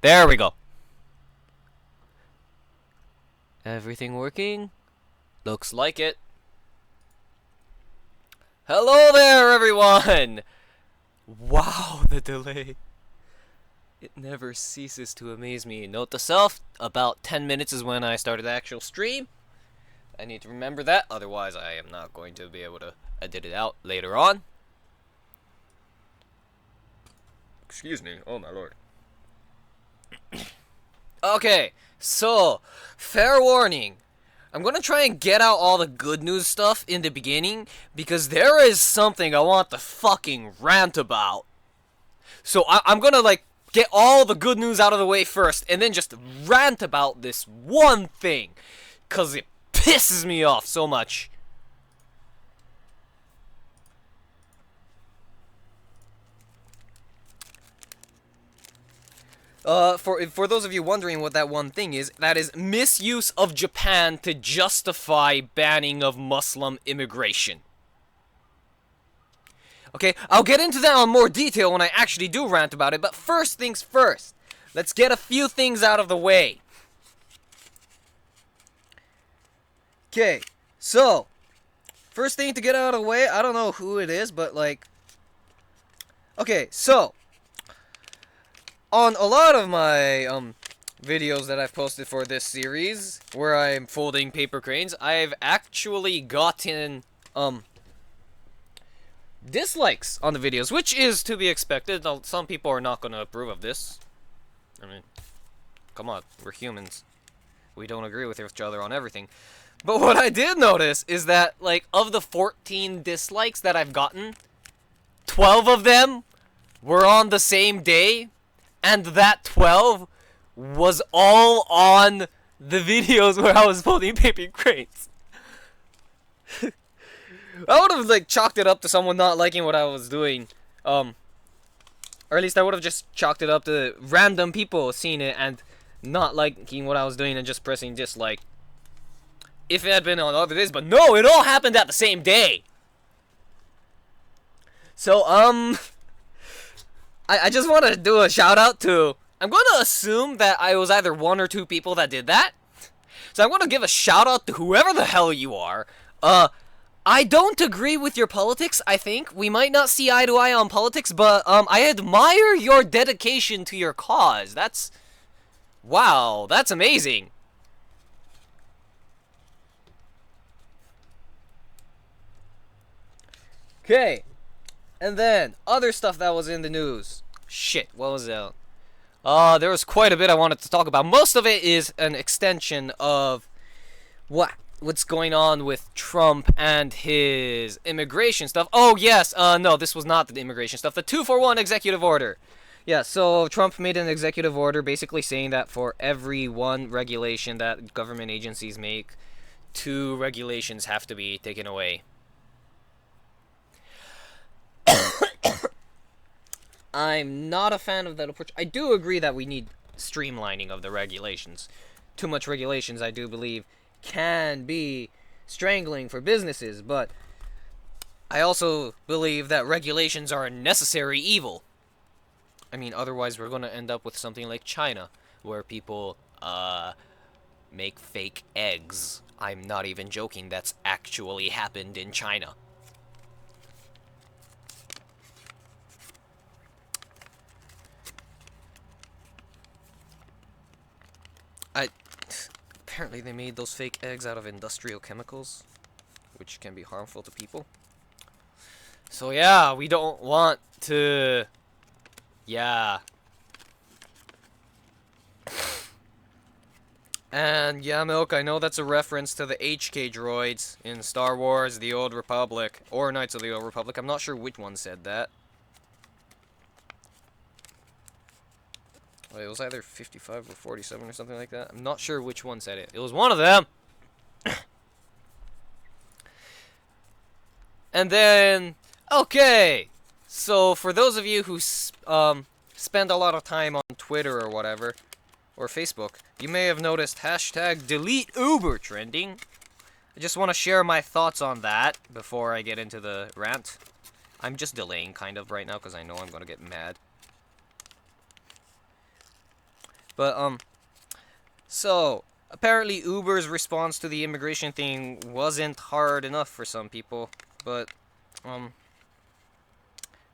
There we go. Everything working? Looks like it. Hello there, everyone! Wow, the delay. It never ceases to amaze me. Note to self, about 10 minutes is when I started the actual stream. I need to remember that, otherwise I am not going to be able to edit it out later on. Excuse me, oh my lord. Okay, so, fair warning. I'm gonna try and get out all the good news stuff in the beginning, because there is something I want to fucking rant about. So I'm gonna, like, get all the good news out of the way first, and then just rant about this one thing, because it pisses me off so much. For those of you wondering what that one thing is, that is misuse of Japan to justify banning of Muslim immigration. Okay, I'll get into that in more detail when I actually do rant about it, but first things first. Let's get a few things out of the way. Okay, so, first thing to get out of the way, I don't know who it is, but like... Okay, so... On a lot of my, videos that I've posted for this series, where I'm folding paper cranes, I've actually gotten, dislikes on the videos, which is to be expected. Some people are not going to approve of this. I mean, come on, we're humans. We don't agree with each other on everything. But what I did notice is that, like, of the 14 dislikes that I've gotten, 12 of them were on the same day. And that 12 was all on the videos where I was folding paper cranes. I would have, like, chalked it up to someone not liking what I was doing. Or at least I would have just chalked it up to random people seeing it and not liking what I was doing and just pressing dislike. If it had been on other days, but no, it all happened at the same day. So, I just want to do a shout out to... I'm going to assume that I was either one or two people that did that. So I'm going to give a shout out to whoever the hell you are. I don't agree with your politics, I think. We might not see eye to eye on politics, but I admire your dedication to your cause. That's... Wow, that's amazing. Okay. And then, other stuff that was in the news. Shit, what was that? There was quite a bit I wanted to talk about. Most of it is an extension of what's going on with Trump and his immigration stuff. Oh, yes, no, this was not the immigration stuff. The 241 executive order. Yeah, so Trump made an executive order basically saying that for every one regulation that government agencies make, 2 regulations have to be taken away. I'm not a fan of that approach. I do agree that we need streamlining of the regulations. Too much regulations, I do believe, can be strangling for businesses, but I also believe that regulations are a necessary evil. I mean, otherwise we're going to end up with something like China, where people, make fake eggs. I'm not even joking, that's actually happened in China. Apparently they made those fake eggs out of industrial chemicals, which can be harmful to people. So yeah, we don't want to... Yeah. And yeah, Milk, I know that's a reference to the HK droids in Star Wars, The Old Republic, or Knights of the Old Republic. I'm not sure which one said that. It was either 55 or 47 or something like that. I'm not sure which one said it. It was one of them. And then, okay. So for those of you who spend a lot of time on Twitter or whatever, or Facebook, you may have noticed hashtag delete Uber trending. I just want to share my thoughts on that before I get into the rant. I'm just delaying kind of right now because I know I'm going to get mad. But so apparently Uber's response to the immigration thing wasn't hard enough for some people, but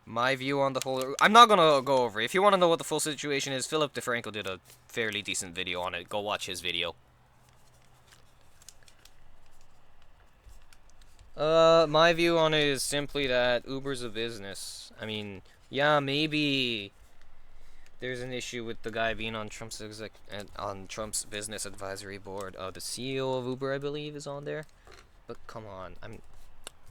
my view on the whole, I'm not gonna go over it. If you want to know what the full situation is, Philip DeFranco did a fairly decent video on it. Go watch his video. My view on it is simply that Uber's a business. I mean, yeah, maybe there's an issue with the guy being on Trump's Trump's business advisory board. The CEO of Uber, I believe, is on there. But come on,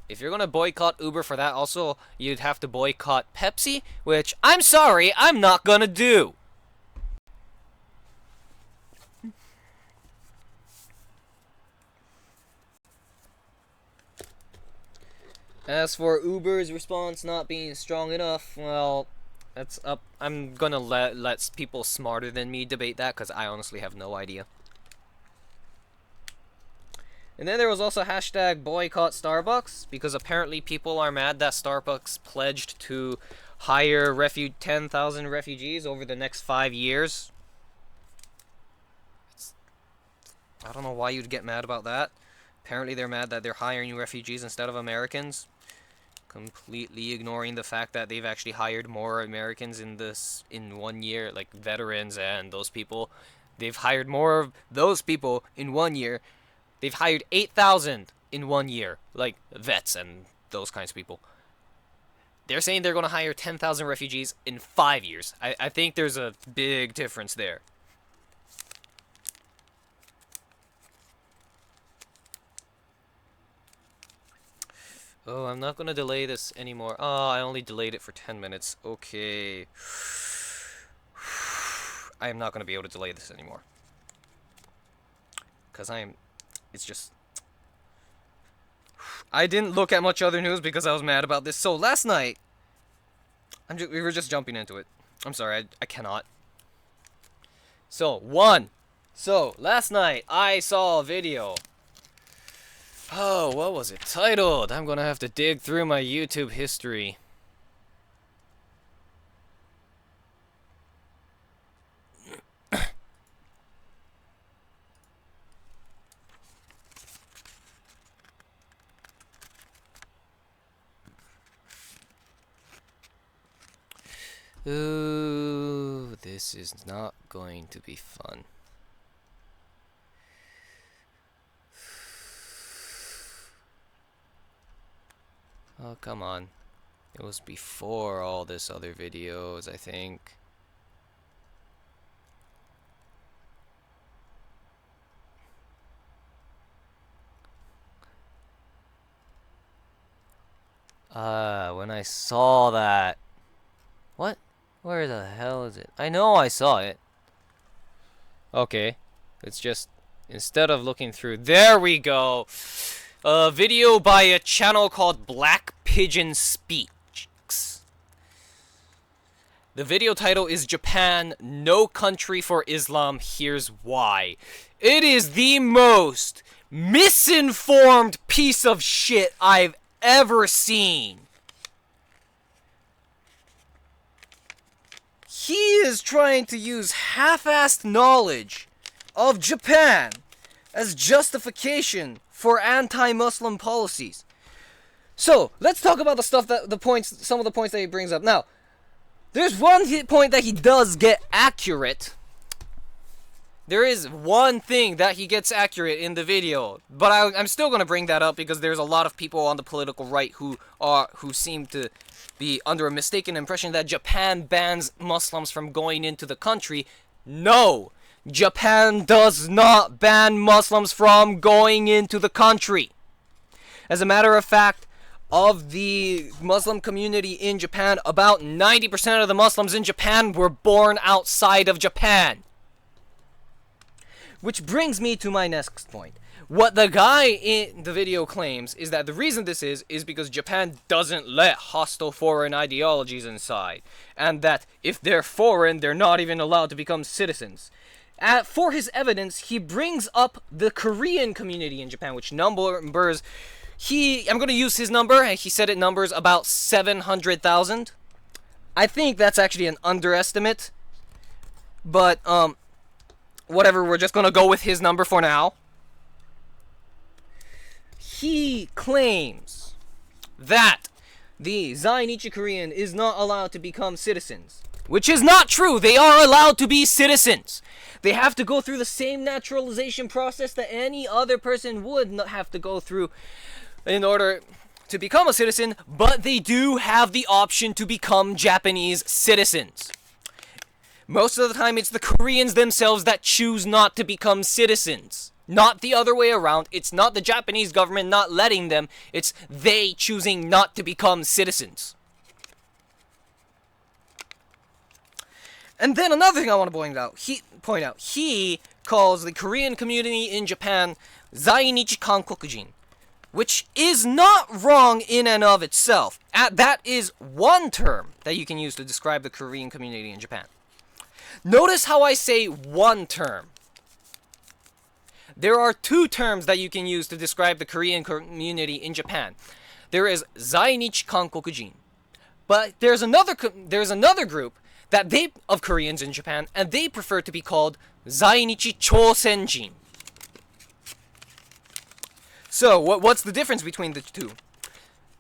if you're gonna boycott Uber for that, also you'd have to boycott Pepsi, which I'm sorry, I'm not gonna do. As for Uber's response not being strong enough, well, that's up. I'm gonna let people smarter than me debate that, because I honestly have no idea. And then there was also hashtag boycott Starbucks, because apparently people are mad that Starbucks pledged to hire 10,000 refugees over the next 5 years. I don't know why you'd get mad about that. Apparently they're mad that they're hiring refugees instead of Americans. Completely ignoring the fact that they've actually hired more Americans in 1 year, like veterans and those people. They've hired more of those people in 1 year. They've hired 8,000 in 1 year, like vets and those kinds of people. They're saying they're going to hire 10,000 refugees in 5 years. I think there's a big difference there. Oh, I'm not gonna delay this anymore. Oh, I only delayed it for 10 minutes. Okay. I am not gonna be able to delay this anymore. Because it's just... I didn't look at much other news because I was mad about this. So last night, we were just jumping into it. I'm sorry, I cannot. So, last night, I saw a video. Oh, what was it titled? I'm gonna have to dig through my YouTube history. Ooh, this is not going to be fun. Oh, come on. It was before all this other videos, I think. When I saw that. What? Where the hell is it? I know I saw it. Okay. It's just, instead of looking through, there we go! A video by a channel called Black Pigeon Speaks. The video title is Japan, No Country for Islam, Here's Why. It is the most misinformed piece of shit I've ever seen. He is trying to use half-assed knowledge of Japan as justification for anti-Muslim policies. So, let's talk about some of the points that he brings up. Now, there's one point that he does get accurate. There is one thing that he gets accurate in the video, but I'm still going to bring that up because there's a lot of people on the political right who seem to be under a mistaken impression that Japan bans Muslims from going into the country. No! Japan does not ban Muslims from going into the country. As a matter of fact, of the Muslim community in Japan, about 90% of the Muslims in Japan were born outside of Japan. Which brings me to my next point. What the guy in the video claims is that the reason this is because Japan doesn't let hostile foreign ideologies inside. And that if they're foreign, they're not even allowed to become citizens. For his evidence, he brings up the Korean community in Japan, which numbers... I'm going to use his number, and he said it numbers about 700,000. I think that's actually an underestimate. But, whatever, we're just gonna go with his number for now. He claims that the Zainichi Korean is not allowed to become citizens. Which is not true. They are allowed to be citizens. They have to go through the same naturalization process that any other person would not have to go through in order to become a citizen, but they do have the option to become Japanese citizens. Most of the time, it's the Koreans themselves that choose not to become citizens. Not the other way around. It's not the Japanese government not letting them. It's they choosing not to become citizens. And then another thing I want to point out. He calls the Korean community in Japan Zainichi Kankokujin, which is not wrong in and of itself. That is one term that you can use to describe the Korean community in Japan. Notice how I say one term. There are two terms that you can use to describe the Korean community in Japan. There is Zainichi Kankokujin, but there's another group of Koreans in Japan, and they prefer to be called Zainichi Chosenjin. So, what's the difference between the two?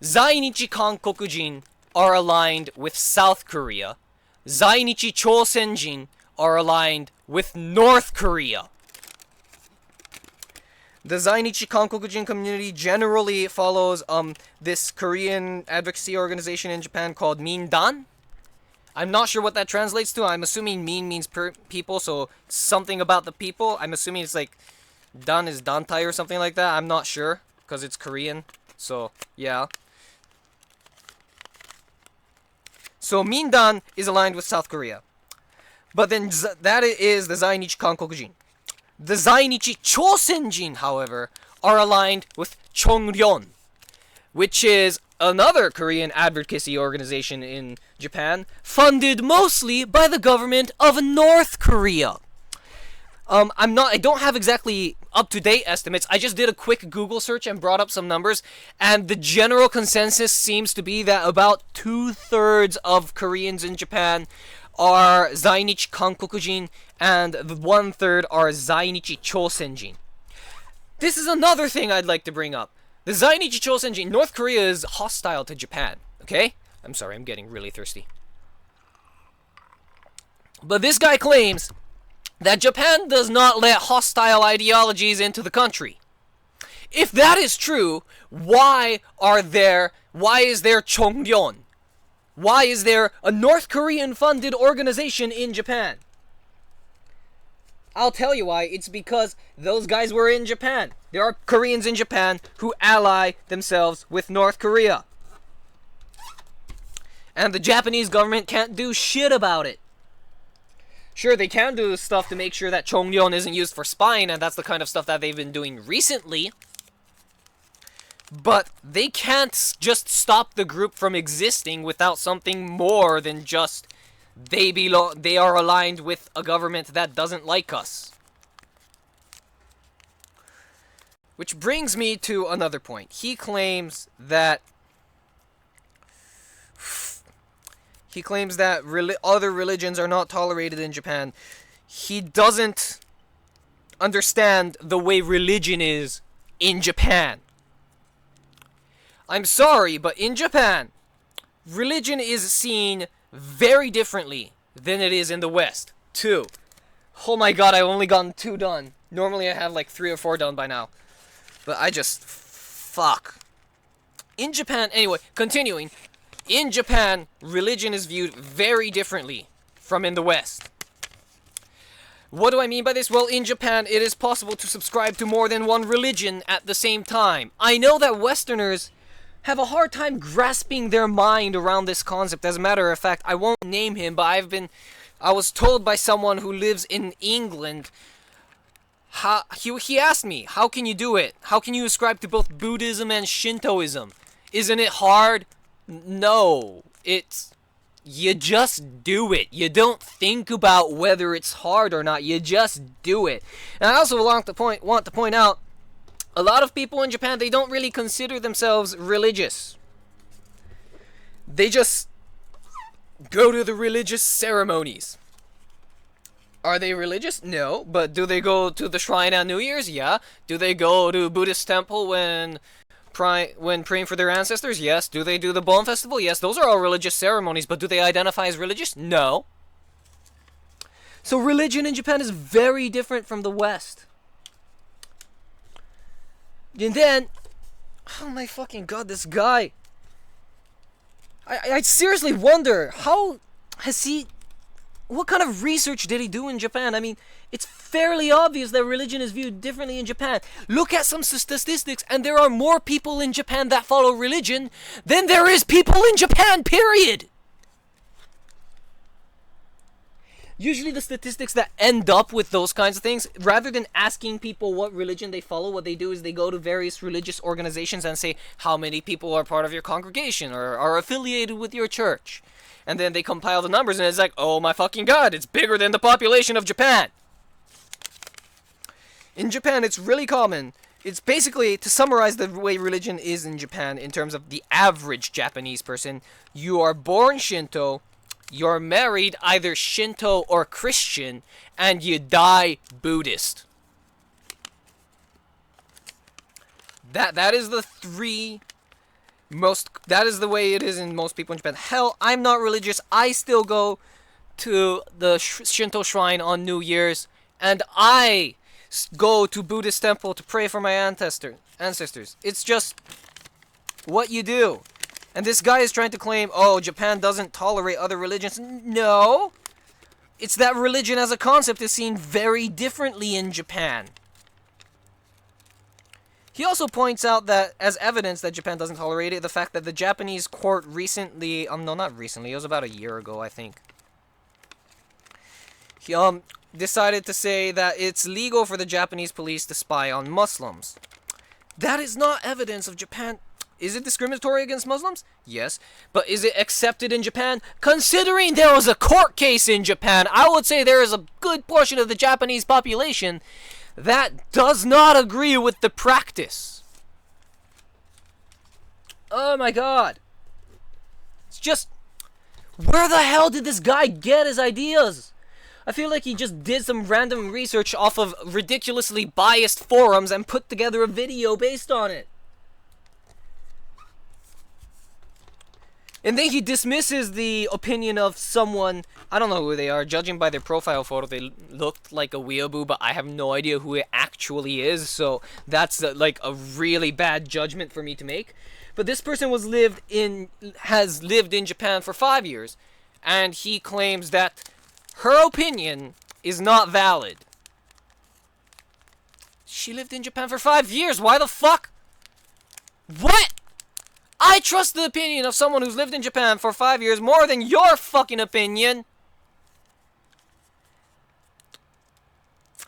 Zainichi Kankokujin are aligned with South Korea. Zainichi Chosenjin are aligned with North Korea. The Zainichi Kankokujin community generally follows this Korean advocacy organization in Japan called Mindan. I'm not sure what that translates to. I'm assuming Min means people, so something about the people. I'm assuming it's like Dan is Dantai or something like that. I'm not sure, because it's Korean. So, yeah. So, Mindan is aligned with South Korea. But then, that is the Zainichi Kankokujin. The Zainichi Chosenjin, however, are aligned with Chongryon, which is another Korean advocacy organization in Japan, funded mostly by the government of North Korea. I don't have exactly up-to-date estimates. I just did a quick Google search and brought up some numbers, and the general consensus seems to be that about 2/3 of Koreans in Japan are Zainichi Kankokujin, and the 1/3 are Zainichi Chosenjin. This is another thing I'd like to bring up. The Zainichi Chosenjin, North Korea is hostile to Japan, okay? I'm sorry, I'm getting really thirsty. But this guy claims that Japan does not let hostile ideologies into the country. If that is true, why is there Chongryon? Why is there a North Korean-funded organization in Japan? I'll tell you why. It's because those guys were in Japan. There are Koreans in Japan who ally themselves with North Korea. And the Japanese government can't do shit about it. Sure, they can do stuff to make sure that Chongryon isn't used for spying, and that's the kind of stuff that they've been doing recently. But they can't just stop the group from existing without something more than just they are aligned with a government that doesn't like us. Which brings me to another point. He claims that other religions are not tolerated in Japan. He doesn't understand the way religion is in Japan. I'm sorry, but in Japan, religion is seen very differently than it is in the West. 2. Oh my god, I've only gotten 2 done. Normally I have like 3 or 4 done by now. But fuck. In Japan, anyway, continuing. In Japan, religion is viewed very differently from in the West. What do I mean by this? Well, in Japan, it is possible to subscribe to more than one religion at the same time. I know that Westerners have a hard time grasping their mind around this concept. As a matter of fact, I won't name him, but I was told by someone who lives in England, he asked me, how can you do it? How can you ascribe to both Buddhism and Shintoism? Isn't it hard? No, you just do it. You don't think about whether it's hard or not. You just do it. And I also want to point out, a lot of people in Japan, they don't really consider themselves religious. They just go to the religious ceremonies. Are they religious? No. But do they go to the shrine on New Year's? Yeah. Do they go to Buddhist temple when praying for their ancestors? Yes. Do they do the Bon Festival? Yes. Those are all religious ceremonies, but do they identify as religious? No. So religion in Japan is very different from the West. And then, oh my fucking god, this guy. I seriously wonder, how has he... What kind of research did he do in Japan? I mean, it's fairly obvious that religion is viewed differently in Japan. Look at some statistics, and there are more people in Japan that follow religion than there is people in Japan, period! Usually the statistics that end up with those kinds of things, rather than asking people what religion they follow, what they do is they go to various religious organizations and say how many people are part of your congregation or are affiliated with your church. And then they compile the numbers and it's like, oh my fucking god, it's bigger than the population of Japan. In Japan, it's really common. It's basically, to summarize the way religion is in Japan in terms of the average Japanese person, you are born Shinto, you're married either Shinto or Christian, and you die Buddhist. That is the three most... That is the way it is in most people in Japan. Hell, I'm not religious. I still go to the Shinto shrine on New Year's, and I go to Buddhist temple to pray for my ancestors. It's just what you do. And this guy is trying to claim, oh, Japan doesn't tolerate other religions. No. It's that religion as a concept is seen very differently in Japan. He also points out that, as evidence that Japan doesn't tolerate it, the fact that the Japanese court recently, no, not recently, it was about a year ago, I think. He, decided to say that it's legal for the Japanese police to spy on Muslims. That is not evidence of Japan. Is it discriminatory against Muslims? Yes. But is it accepted in Japan? Considering there was a court case in Japan, I would say there is a good portion of the Japanese population that does not agree with the practice. Oh my god. It's just... Where the hell did this guy get his ideas? I feel like he just did some random research off of ridiculously biased forums and put together a video based on it. And then he dismisses the opinion of someone, I don't know who they are, judging by their profile photo, they looked like a weeaboo, but I have no idea who it actually is, so that's like a really bad judgment for me to make. But this person has lived in Japan for 5 years, and he claims that her opinion is not valid. She lived in Japan for 5 years, why the fuck? What? I trust the opinion of someone who's lived in Japan for 5 years more than your fucking opinion.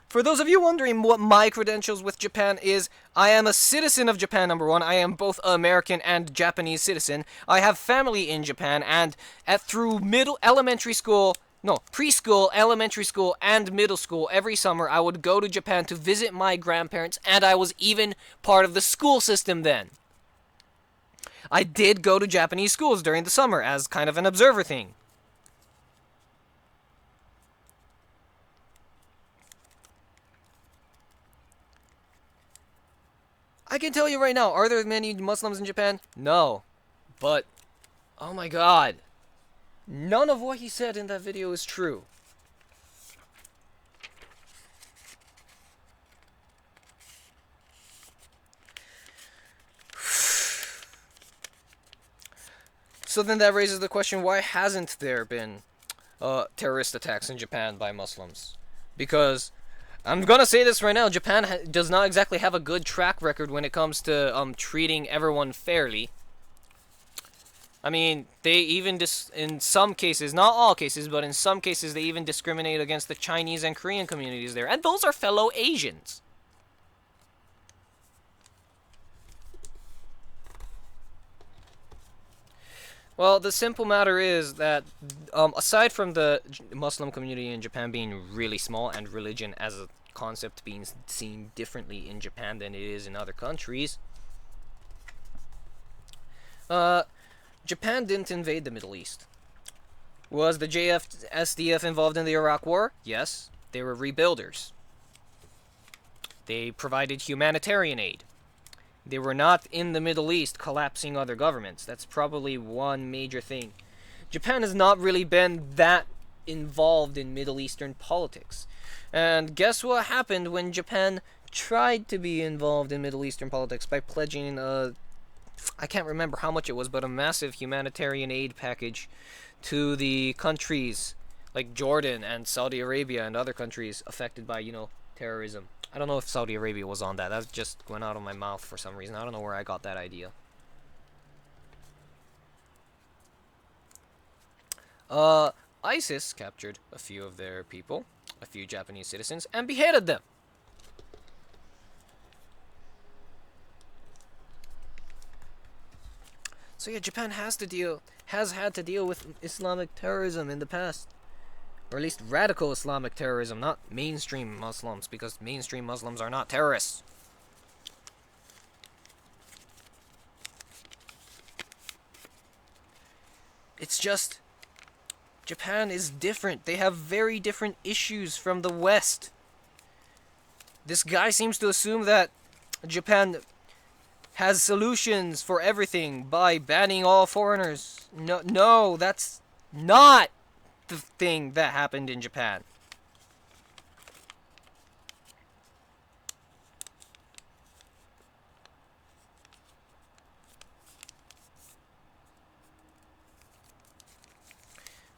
For those of you wondering what my credentials with Japan is, I am a citizen of Japan, number one. I am both American and Japanese citizen. I have family in Japan, and through preschool, elementary school, and middle school, every summer I would go to Japan to visit my grandparents, and I was even part of the school system then. I did go to Japanese schools during the summer as kind of an observer thing. I can tell you right now, are there many Muslims in Japan? No. But, oh my god. None of what he said in that video is true. So then that raises the question, why hasn't there been terrorist attacks in Japan by Muslims? Because, I'm gonna say this right now, Japan does not exactly have a good track record when it comes to treating everyone fairly. I mean, they even, in some cases, not all cases, but in some cases, they even discriminate against the Chinese and Korean communities there. And those are fellow Asians. Well, the simple matter is that, aside from the Muslim community in Japan being really small and religion as a concept being seen differently in Japan than it is in other countries, Japan didn't invade the Middle East. Was the SDF involved in the Iraq War? Yes. They were rebuilders. They provided humanitarian aid. They were not in the Middle East collapsing other governments. That's probably one major thing. Japan has not really been that involved in Middle Eastern politics. And guess what happened when Japan tried to be involved in Middle Eastern politics by pledging I can't remember how much it was, but a massive humanitarian aid package to the countries like Jordan and Saudi Arabia and other countries affected by, terrorism. I don't know if Saudi Arabia was on that. That just went out of my mouth for some reason. I don't know where I got that idea. ISIS captured a few of their people, a few Japanese citizens, and beheaded them. So yeah, Japan has had to deal with Islamic terrorism in the past. Or at least radical Islamic terrorism, not mainstream Muslims, because mainstream Muslims are not terrorists. It's just, Japan is different. They have very different issues from the West. This guy seems to assume that Japan has solutions for everything by banning all foreigners. No, that's not the thing that happened in Japan.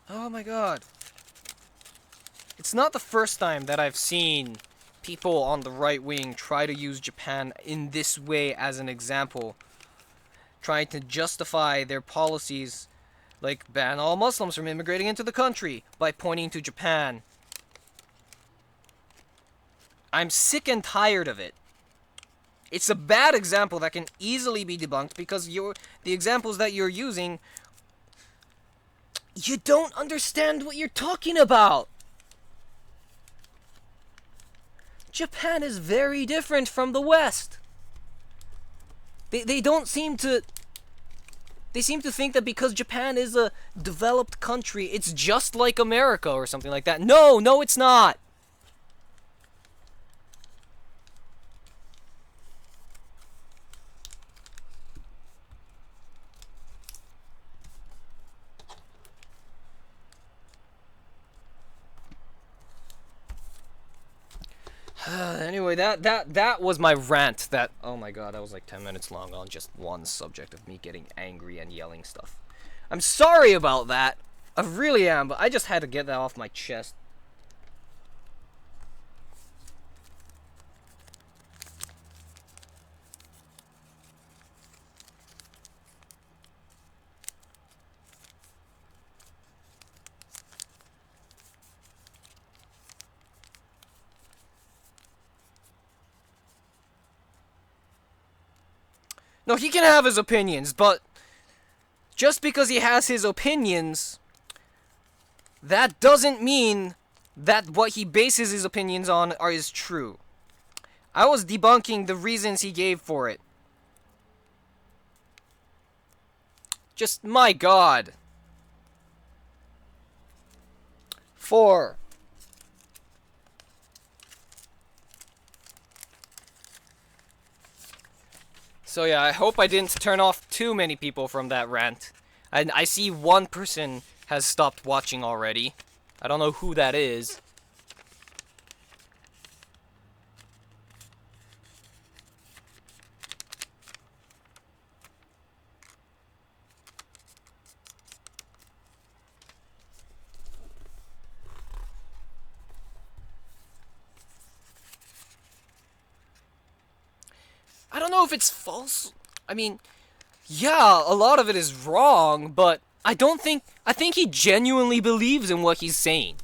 Oh my god. It's not the first time that I've seen people on the right wing try to use Japan in this way as an example, trying to justify their policies like ban all Muslims from immigrating into the country by pointing to Japan. I'm sick and tired of it. It's a bad example that can easily be debunked because the examples that you're using, you don't understand what you're talking about. Japan is very different from the West. They don't seem to... They seem to think that because Japan is a developed country, it's just like America or something like that. No, it's not. Anyway, that was my rant. Oh my god, that was like 10 minutes long on just one subject of me getting angry and yelling stuff. I'm sorry about that. I really am, but I just had to get that off my chest. No, he can have his opinions, but just because he has his opinions, that doesn't mean that what he bases his opinions on is true. I was debunking the reasons he gave for it. Just, my god. 4. So yeah, I hope I didn't turn off too many people from that rant. And I see one person has stopped watching already. I don't know who that is. I don't know if it's false. I mean, yeah, a lot of it is wrong, but I think he genuinely believes in what he's saying.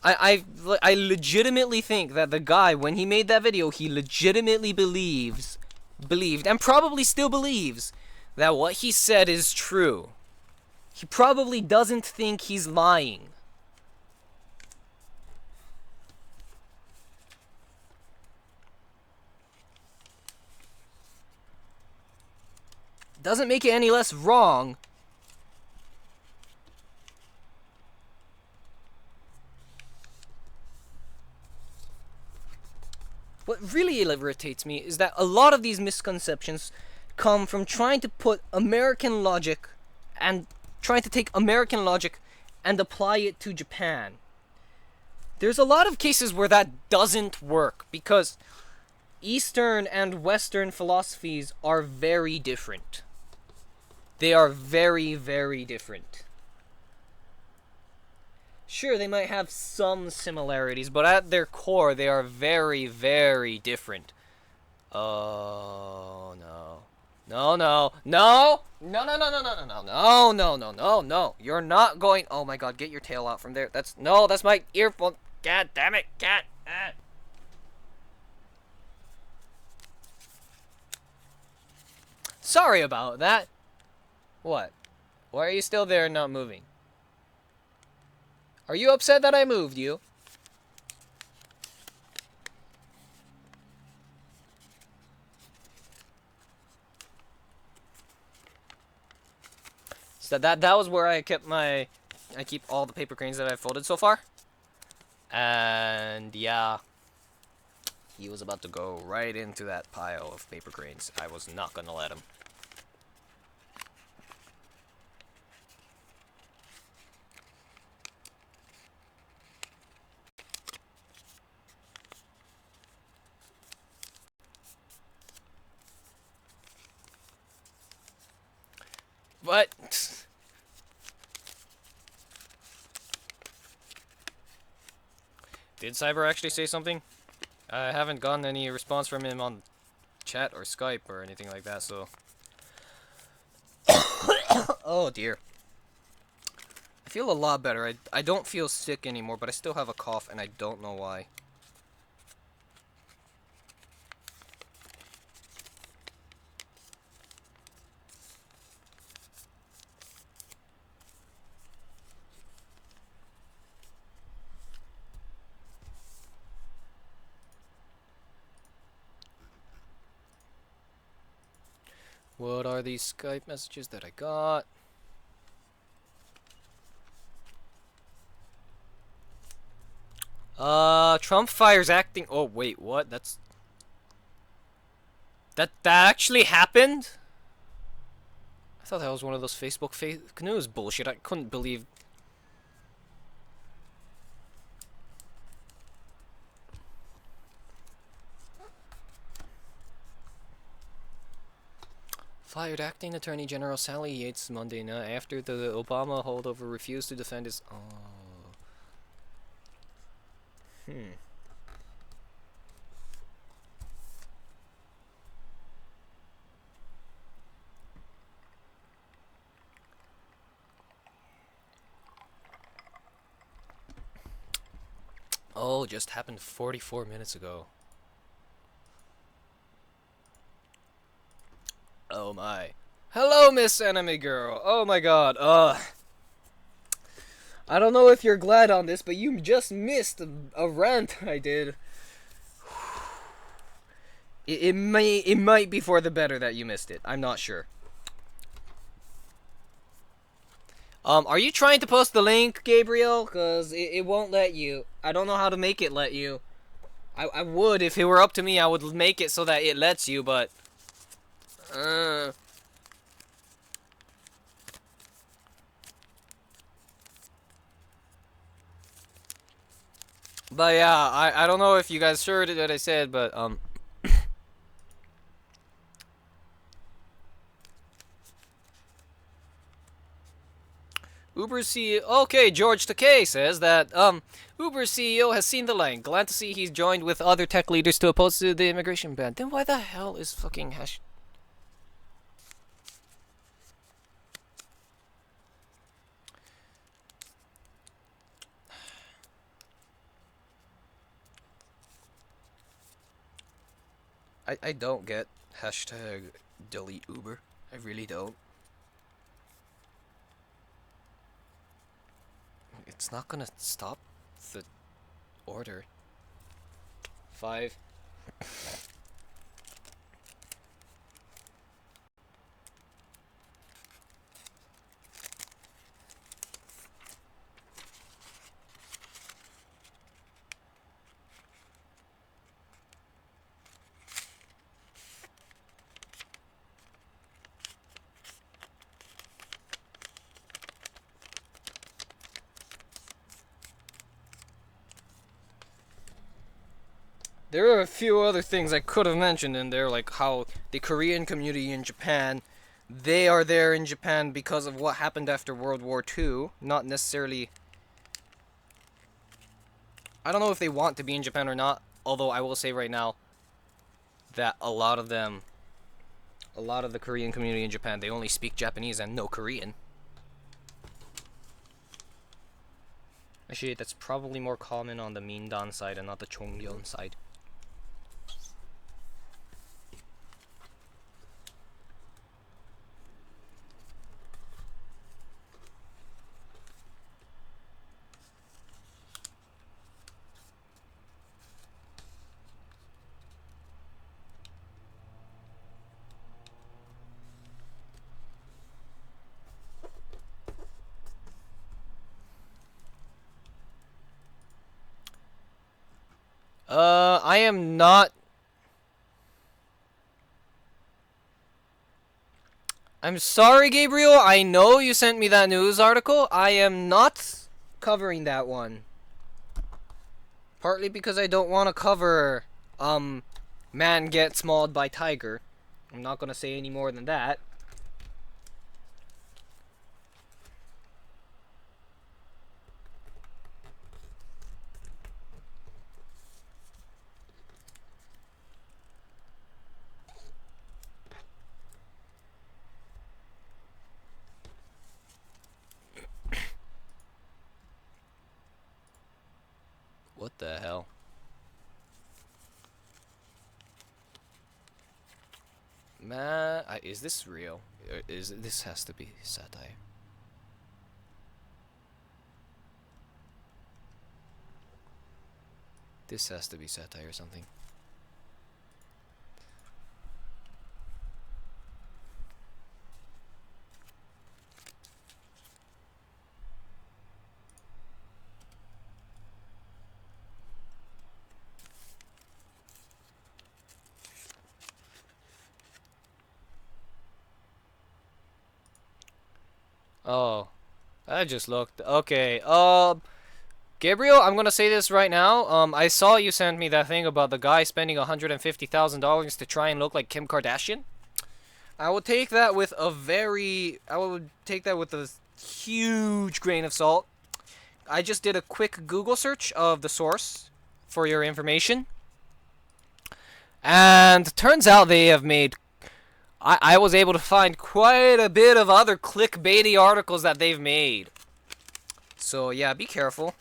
I legitimately think that the guy, when he made that video, he legitimately believed, and probably still believes, that what he said is true. He probably doesn't think he's lying. Doesn't make it any less wrong. What really irritates me is that a lot of these misconceptions come from trying to put American logic and trying to take American logic and apply it to Japan. There's a lot of cases where that doesn't work because Eastern and Western philosophies are very different. They are very, very different. Sure, they might have some similarities, but at their core, they are very, very different. Oh, no. No, no, no! No, no, no, no, no, no, no, no, no, no, no, no. You're not going... Oh my god, get your tail out from there. That's... No, that's my earphone. God damn it, cat. Sorry about that. What? Why are you still there and not moving? Are you upset that I moved you? So that was where I kept my... I keep all the paper cranes that I've folded so far. And yeah, he was about to go right into that pile of paper cranes. I was not gonna let him. But did Cyber actually say something? I haven't gotten any response from him on chat or Skype or anything like that, so... Oh dear. I feel a lot better. I don't feel sick anymore, but I still have a cough and I don't know why. What are these Skype messages that I got? Trump fires acting... Oh, wait, what? That's... That actually happened? I thought that was one of those Facebook fake news bullshit. I couldn't believe... Fired acting Attorney General Sally Yates Monday night after the Obama holdover refused to defend his... Oh. Oh, just happened 44 minutes ago. Oh my. Hello, Miss Enemy Girl. Oh my god. I don't know if you're glad on this, but you just missed a rant I did. It might be for the better that you missed it. I'm not sure. Are you trying to post the link, Gabriel? Cause it won't let you. I don't know how to make it let you. I would if it were up to me. I would make it so that it lets you, but But yeah, I don't know if you guys heard what I said, but Uber CEO... Okay, George Takei says that, Uber CEO has seen the light. Glad to see he's joined with other tech leaders to oppose the immigration ban. Then why the hell is fucking hash... I don't get hashtag delete Uber. I really don't. It's not gonna stop the order. 5. There are a few other things I could have mentioned in there, like how the Korean community in Japan, they are there in Japan because of what happened after World War II. Not necessarily... I don't know if they want to be in Japan or not, although I will say right now that a lot of them, a lot of the Korean community in Japan, they only speak Japanese and no Korean. Actually, that's probably more common on the Mindan side and not the Chonggyeon side. I am not... I'm sorry, Gabriel. I know you sent me that news article. I am not covering that one. Partly because I don't want to cover, man gets mauled by tiger. I'm not gonna say any more than that. What the hell? Man, is this real? This has to be satire? This has to be satire or something. Oh, I just looked. Okay. Gabriel, I'm gonna say this right now. I saw you sent me that thing about the guy spending $150,000 to try and look like Kim Kardashian. I would take that with a huge grain of salt. I just did a quick Google search of the source for your information. And turns out they have made... I was able to find quite a bit of other clickbaity articles that they've made. So yeah, be careful.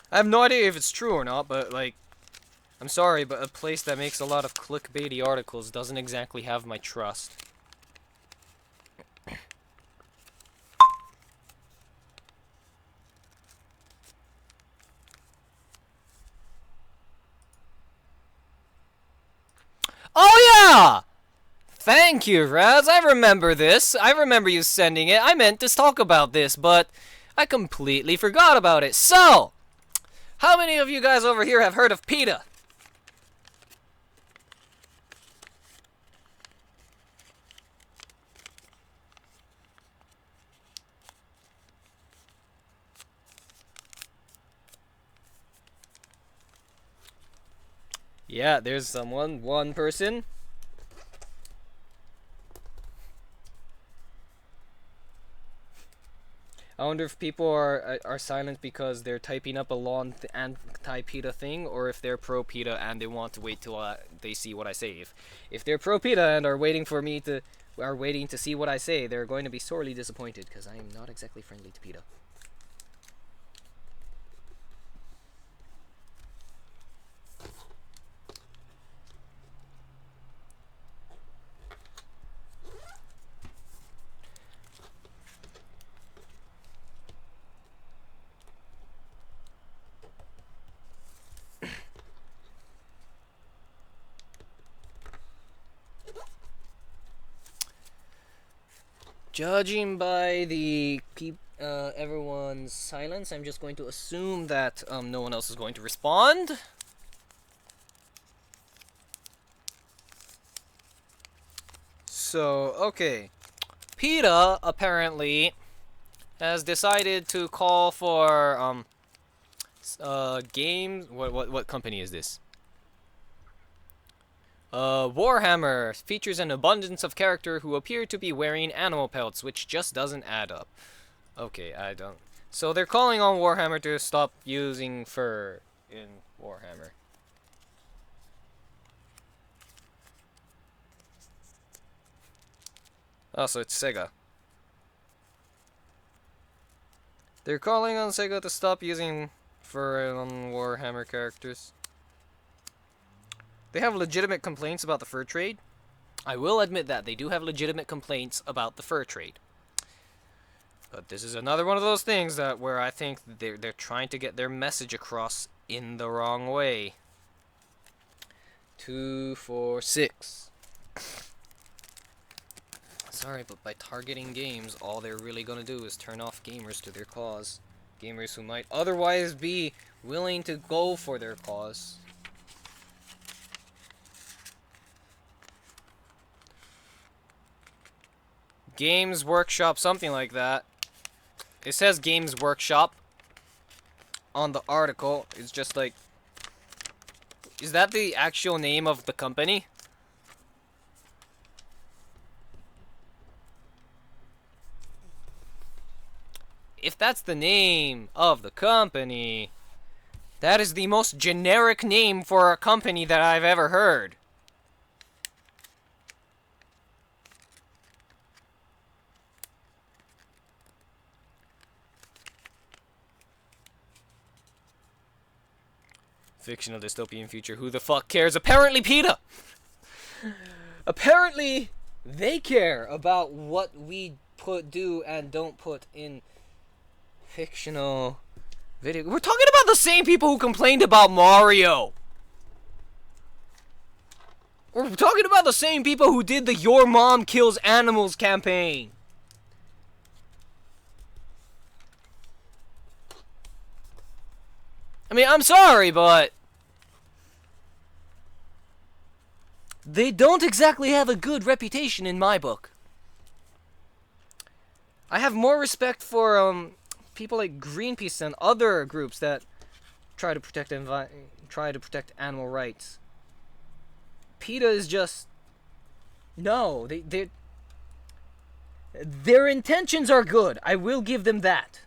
I have no idea if it's true or not, but like, I'm sorry, but a place that makes a lot of clickbaity articles doesn't exactly have my trust. Oh yeah! Thank you, Raz. I remember this. I remember you sending it. I meant to talk about this, but I completely forgot about it. So, how many of you guys over here have heard of PETA? Yeah, there's someone, one person. I wonder if people are silent because they're typing up a long anti-PETA thing, or if they're pro-PETA and they want to wait till they see what I say. If they're pro-PETA and are waiting to see what I say, they're going to be sorely disappointed because I am not exactly friendly to PETA. Judging by the everyone's silence, I'm just going to assume that no one else is going to respond. So, okay. PETA apparently has decided to call for games. What company is this? Warhammer features an abundance of character who appear to be wearing animal pelts, which just doesn't add up. Okay, I don't. So they're calling on Warhammer to stop using fur in Warhammer. Oh, so it's Sega. They're calling on Sega to stop using fur on Warhammer characters. They have legitimate complaints about the fur trade. I will admit that they do have legitimate complaints about the fur trade. But this is another one of those things that where I think they're trying to get their message across in the wrong way. 246. Sorry, but by targeting games, all they're really gonna do is turn off gamers to their cause. Gamers who might otherwise be willing to go for their cause. Games Workshop, something like that. It says Games Workshop on the article. It's just like... Is that the actual name of the company? If that's the name of the company, that is the most generic name for a company that I've ever heard. Fictional dystopian future. Who the fuck cares? Apparently PETA! Apparently they care about what we do and don't put in fictional video. We're talking about the same people who complained about Mario. We're talking about the same people who did the Your Mom Kills Animals campaign. I mean, I'm sorry, but they don't exactly have a good reputation in my book. I have more respect for people like Greenpeace and other groups that try to protect animal rights. PETA is just no. Their intentions are good. I will give them that.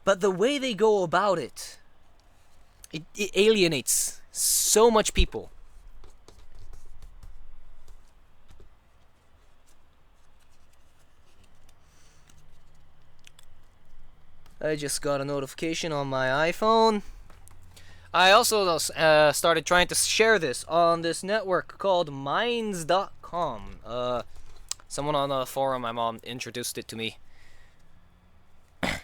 But the way they go about it alienates so much people. I just got a notification on my iPhone. I also started trying to share this on this network called Minds.com. Someone on the forum, my mom introduced it to me a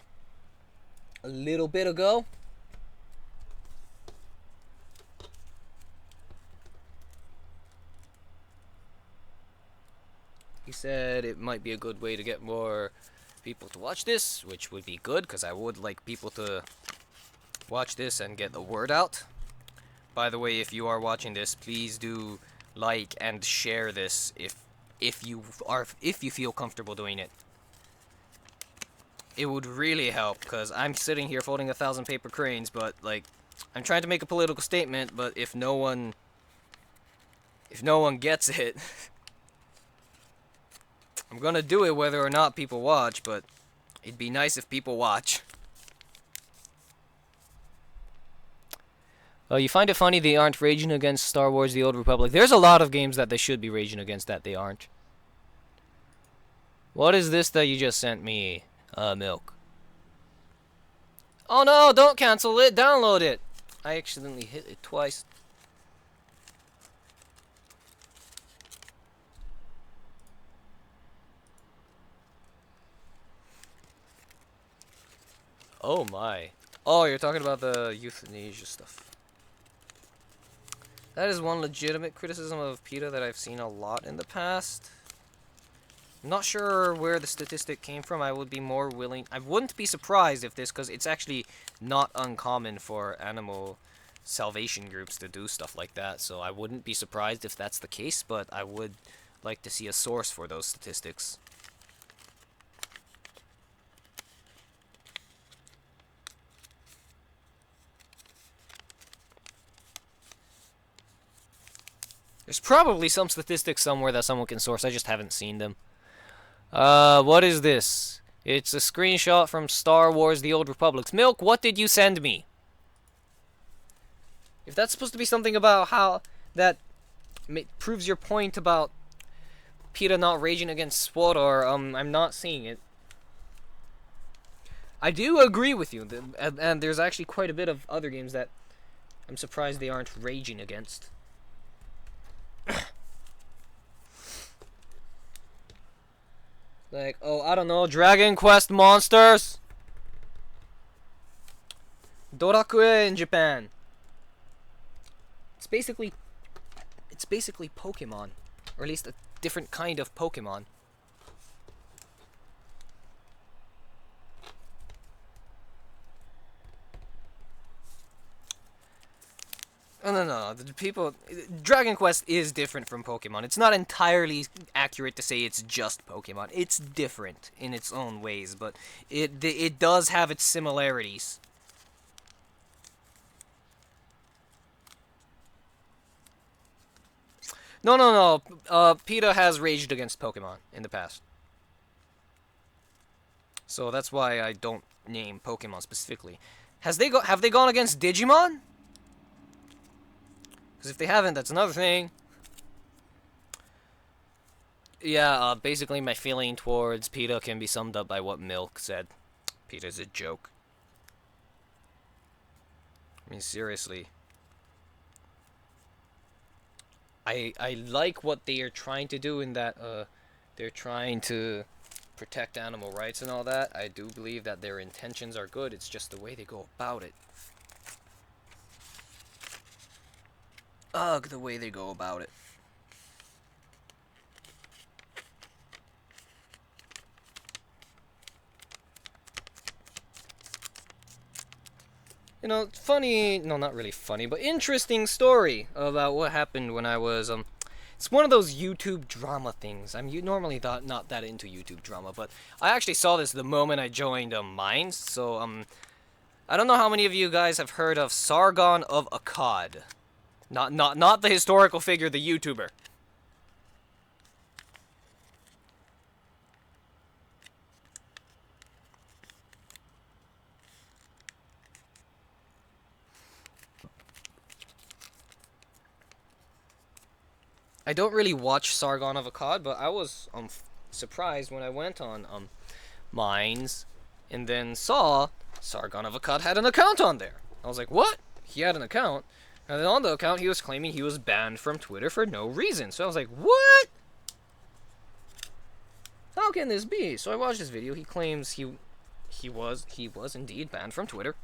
little bit ago. He said it might be a good way to get more people to watch this, which would be good, because I would like people to watch this and get the word out. By the way, if you are watching this, please do like and share this if you feel comfortable doing it. It would really help, because I'm sitting here folding 1,000 paper cranes, but like I'm trying to make a political statement, but if no one gets it, I'm gonna do it whether or not people watch, but it'd be nice if people watch. You find it funny they aren't raging against Star Wars The Old Republic. There's a lot of games that they should be raging against that they aren't. What is this that you just sent me? Milk. Oh no, don't cancel it, download it! I accidentally hit it twice. Oh my. Oh, you're talking about the euthanasia stuff. That is one legitimate criticism of PETA that I've seen a lot in the past. I'm not sure where the statistic came from. I would be more willing... I wouldn't be surprised if this, because it's actually not uncommon for animal salvation groups to do stuff like that, so I wouldn't be surprised if that's the case, but I would like to see a source for those statistics. There's probably some statistics somewhere that someone can source. I just haven't seen them. What is this? It's a screenshot from Star Wars The Old Republic's Milk. What did you send me? If that's supposed to be something about how that proves your point about PETA not raging against SWTOR, I'm not seeing it. I do agree with you, and there's actually quite a bit of other games that I'm surprised they aren't raging against. Like, oh, I don't know, Dragon Quest Monsters? Dorakue in Japan. It's basically Pokemon. Or at least a different kind of Pokemon. No. The people... Dragon Quest is different from Pokemon. It's not entirely accurate to say it's just Pokemon. It's different in its own ways, but it does have its similarities. No. PETA has raged against Pokemon in the past. So that's why I don't name Pokemon specifically. Have they gone against Digimon? Because if they haven't, that's another thing. Yeah, basically my feeling towards PETA can be summed up by what Milk said. PETA's a joke. I mean, seriously. I like what they are trying to do in that, they're trying to protect animal rights and all that. I do believe that their intentions are good, it's just the way they go about it. Ugh, the way they go about it. You know, funny, no, not really funny, but interesting story about what happened when I was, it's one of those YouTube drama things. I'm normally not that into YouTube drama, but I actually saw this the moment I joined, Minds, so, I don't know how many of you guys have heard of Sargon of Akkad. Not the historical figure, the YouTuber. I don't really watch Sargon of Akkad, but I was surprised when I went on Minds and then saw Sargon of Akkad had an account on there. I was like, what? He had an account? And then on the account, he was claiming he was banned from Twitter for no reason. So I was like, what? How can this be? So I watched this video. He claims he was indeed banned from Twitter.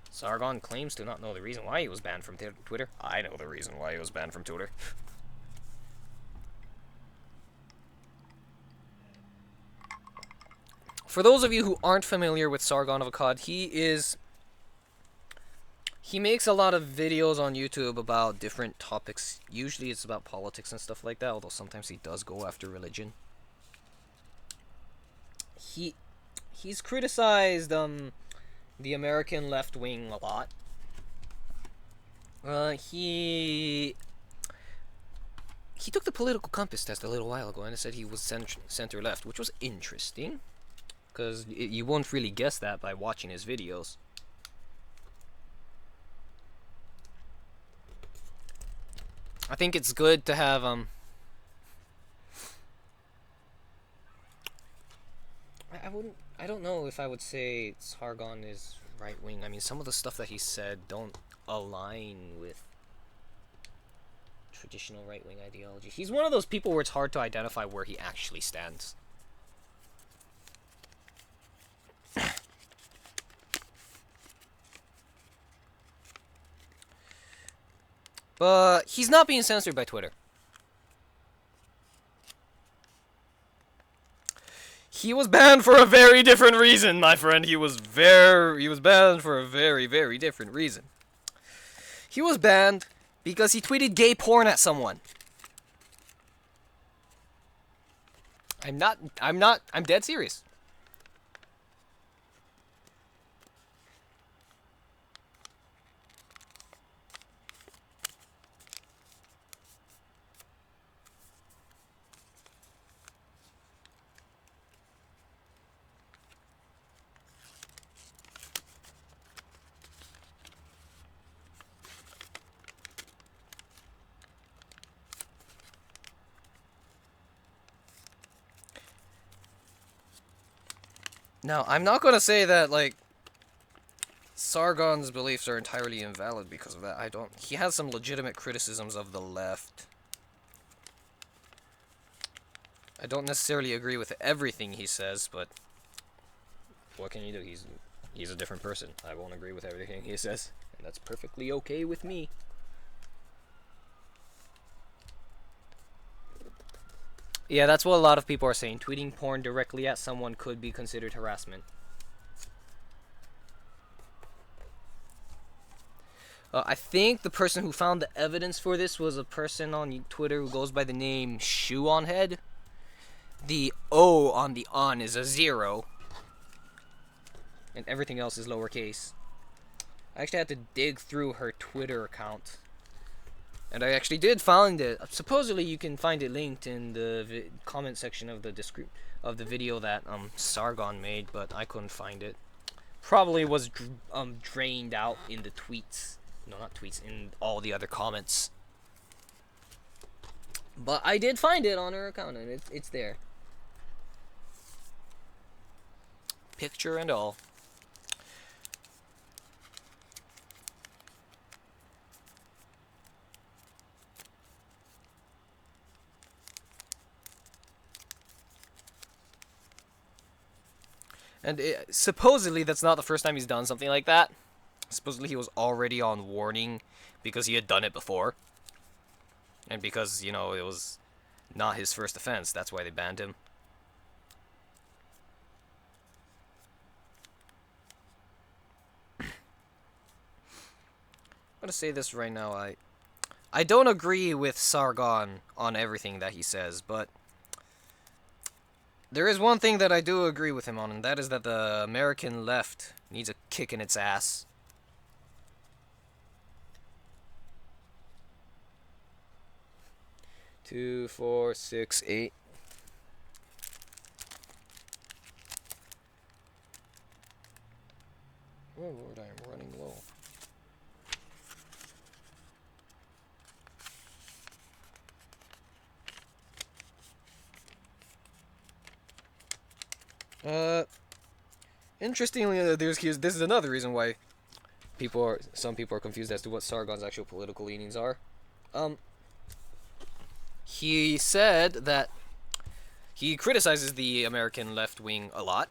Sargon claims to not know the reason why he was banned from Twitter. I know the reason why he was banned from Twitter. For those of you who aren't familiar with Sargon of Akkad, he makes a lot of videos on YouTube about different topics. Usually it's about politics and stuff like that, although sometimes he does go after religion. He's criticized the American left wing a lot. He took the political compass test a little while ago and it said he was center left, which was interesting, because you won't really guess that by watching his videos. I think it's good to have I don't know if I would say Sargon is right wing. I mean, some of the stuff that he said don't align with traditional right wing ideology. He's one of those people where it's hard to identify where he actually stands. But he's not being censored by Twitter. He was banned for a very different reason, my friend. He was banned for a very, very different reason. He was banned because he tweeted gay porn at someone. I'm dead serious. Now, I'm not gonna say that, like, Sargon's beliefs are entirely invalid because of that. He has some legitimate criticisms of the left. I don't necessarily agree with everything he says, but what can you do? He's a different person. I won't agree with everything he says, and that's perfectly okay with me. Yeah, that's what a lot of people are saying. Tweeting porn directly at someone could be considered harassment. I think the person who found the evidence for this was a person on Twitter who goes by the name Shoe on Head. The O on the on is a 0. And everything else is lowercase. I actually had to dig through her Twitter account. And I actually did find it. Supposedly you can find it linked in the comment section of the video that Sargon made, but I couldn't find it. Probably was drained out in the tweets. No, not tweets, in all the other comments. But I did find it on her account, and it's there. Picture and all. And supposedly that's not the first time he's done something like that. Supposedly he was already on warning because he had done it before. And because, you know, it was not his first offense. That's why they banned him. I'm gonna say this right now. I don't agree with Sargon on everything that he says, but there is one thing that I do agree with him on, and that is that the American left needs a kick in its ass. Two, 4, 6, 8. Oh Lord, I am running low. Interestingly, this is another reason why some people are confused as to what Sargon's actual political leanings are. He said that he criticizes the American left wing a lot,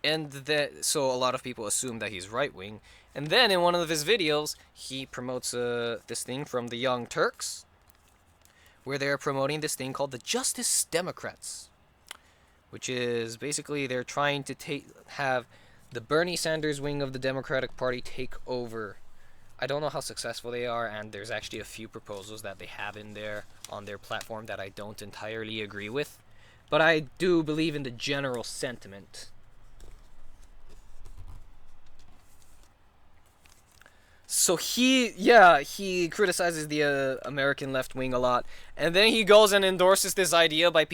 and so a lot of people assume that he's right wing. And then in one of his videos, he promotes this thing from the Young Turks, where they're promoting this thing called the Justice Democrats, which is basically they're trying to have the Bernie Sanders wing of the Democratic Party take over. I don't know how successful they are, and there's actually a few proposals that they have in there on their platform that I don't entirely agree with, but I do believe in the general sentiment. So he criticizes the American left wing a lot, and then he goes and endorses this idea by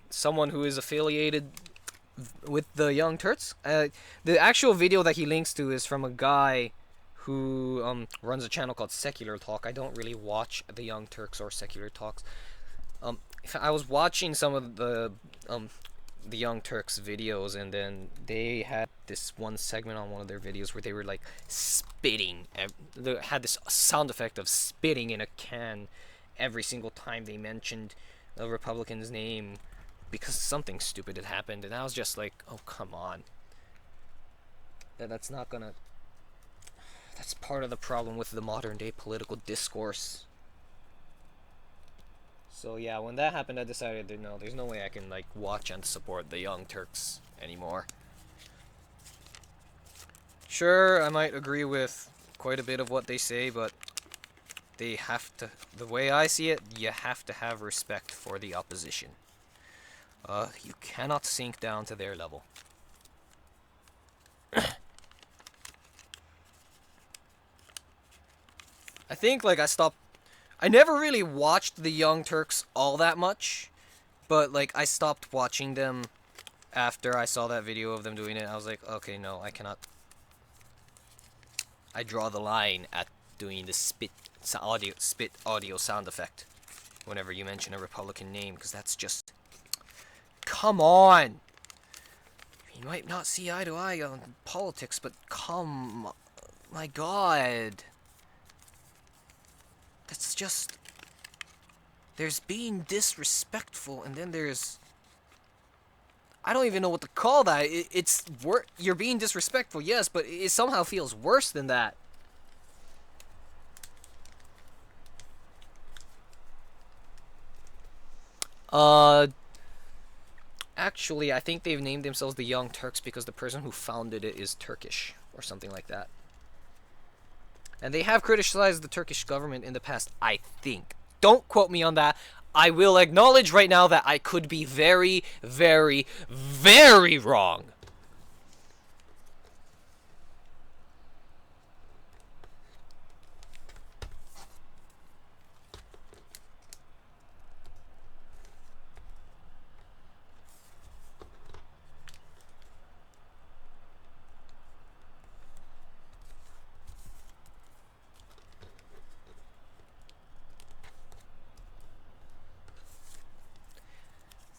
someone who is affiliated with the Young Turks. The actual video that he links to is from a guy who runs a channel called Secular Talk. I don't really watch the Young Turks or Secular Talks. I was watching some of the Young Turks videos, and then they had this one segment on one of their videos where they were like spitting. They had this sound effect of spitting in a can every single time they mentioned a Republican's name because something stupid had happened, and I was just like, oh, come on. That's not gonna... That's part of the problem with the modern day political discourse. So yeah, when that happened, I decided that no, there's no way I can like watch and support the Young Turks anymore. Sure, I might agree with quite a bit of what they say, but they have to. The way I see it, you have to have respect for the opposition. You cannot sink down to their level. I think like I never really watched the Young Turks all that much, but like I stopped watching them after I saw that video of them doing it. I was like, okay, no, I cannot. I draw the line at doing the spit audio sound effect whenever you mention a Republican name, because that's just, come on. You might not see eye to eye on politics, but my God. That's just, there's being disrespectful, and then there's, I don't even know what to call that. You're being disrespectful, yes, but it somehow feels worse than that. Uh, Actually, I think they've named themselves the Young Turks because the person who founded it is Turkish, or something like that. And they have criticized the Turkish government in the past, I think. Don't quote me on that. I will acknowledge right now that I could be very, very, very wrong.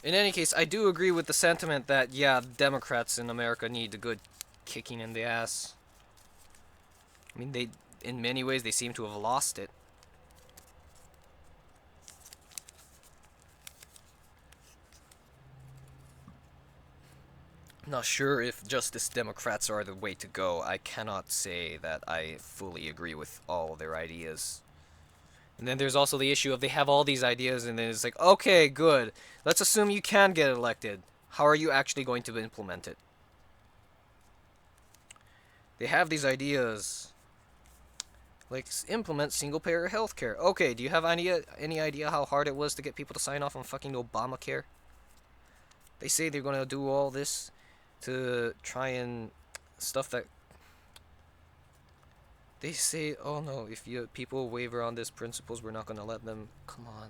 In any case, I do agree with the sentiment that, yeah, Democrats in America need a good kicking in the ass. I mean, in many ways, they seem to have lost it. I'm not sure if Justice Democrats are the way to go. I cannot say that I fully agree with all their ideas. And then there's also the issue of they have all these ideas, and then it's like, okay, good. Let's assume you can get elected. How are you actually going to implement it? They have these ideas, like implement single-payer healthcare. Okay, do you have any idea how hard it was to get people to sign off on fucking Obamacare? They say they're gonna do all this to try and stuff that they say, oh no, if people waver on these principles, we're not gonna let them. Come on.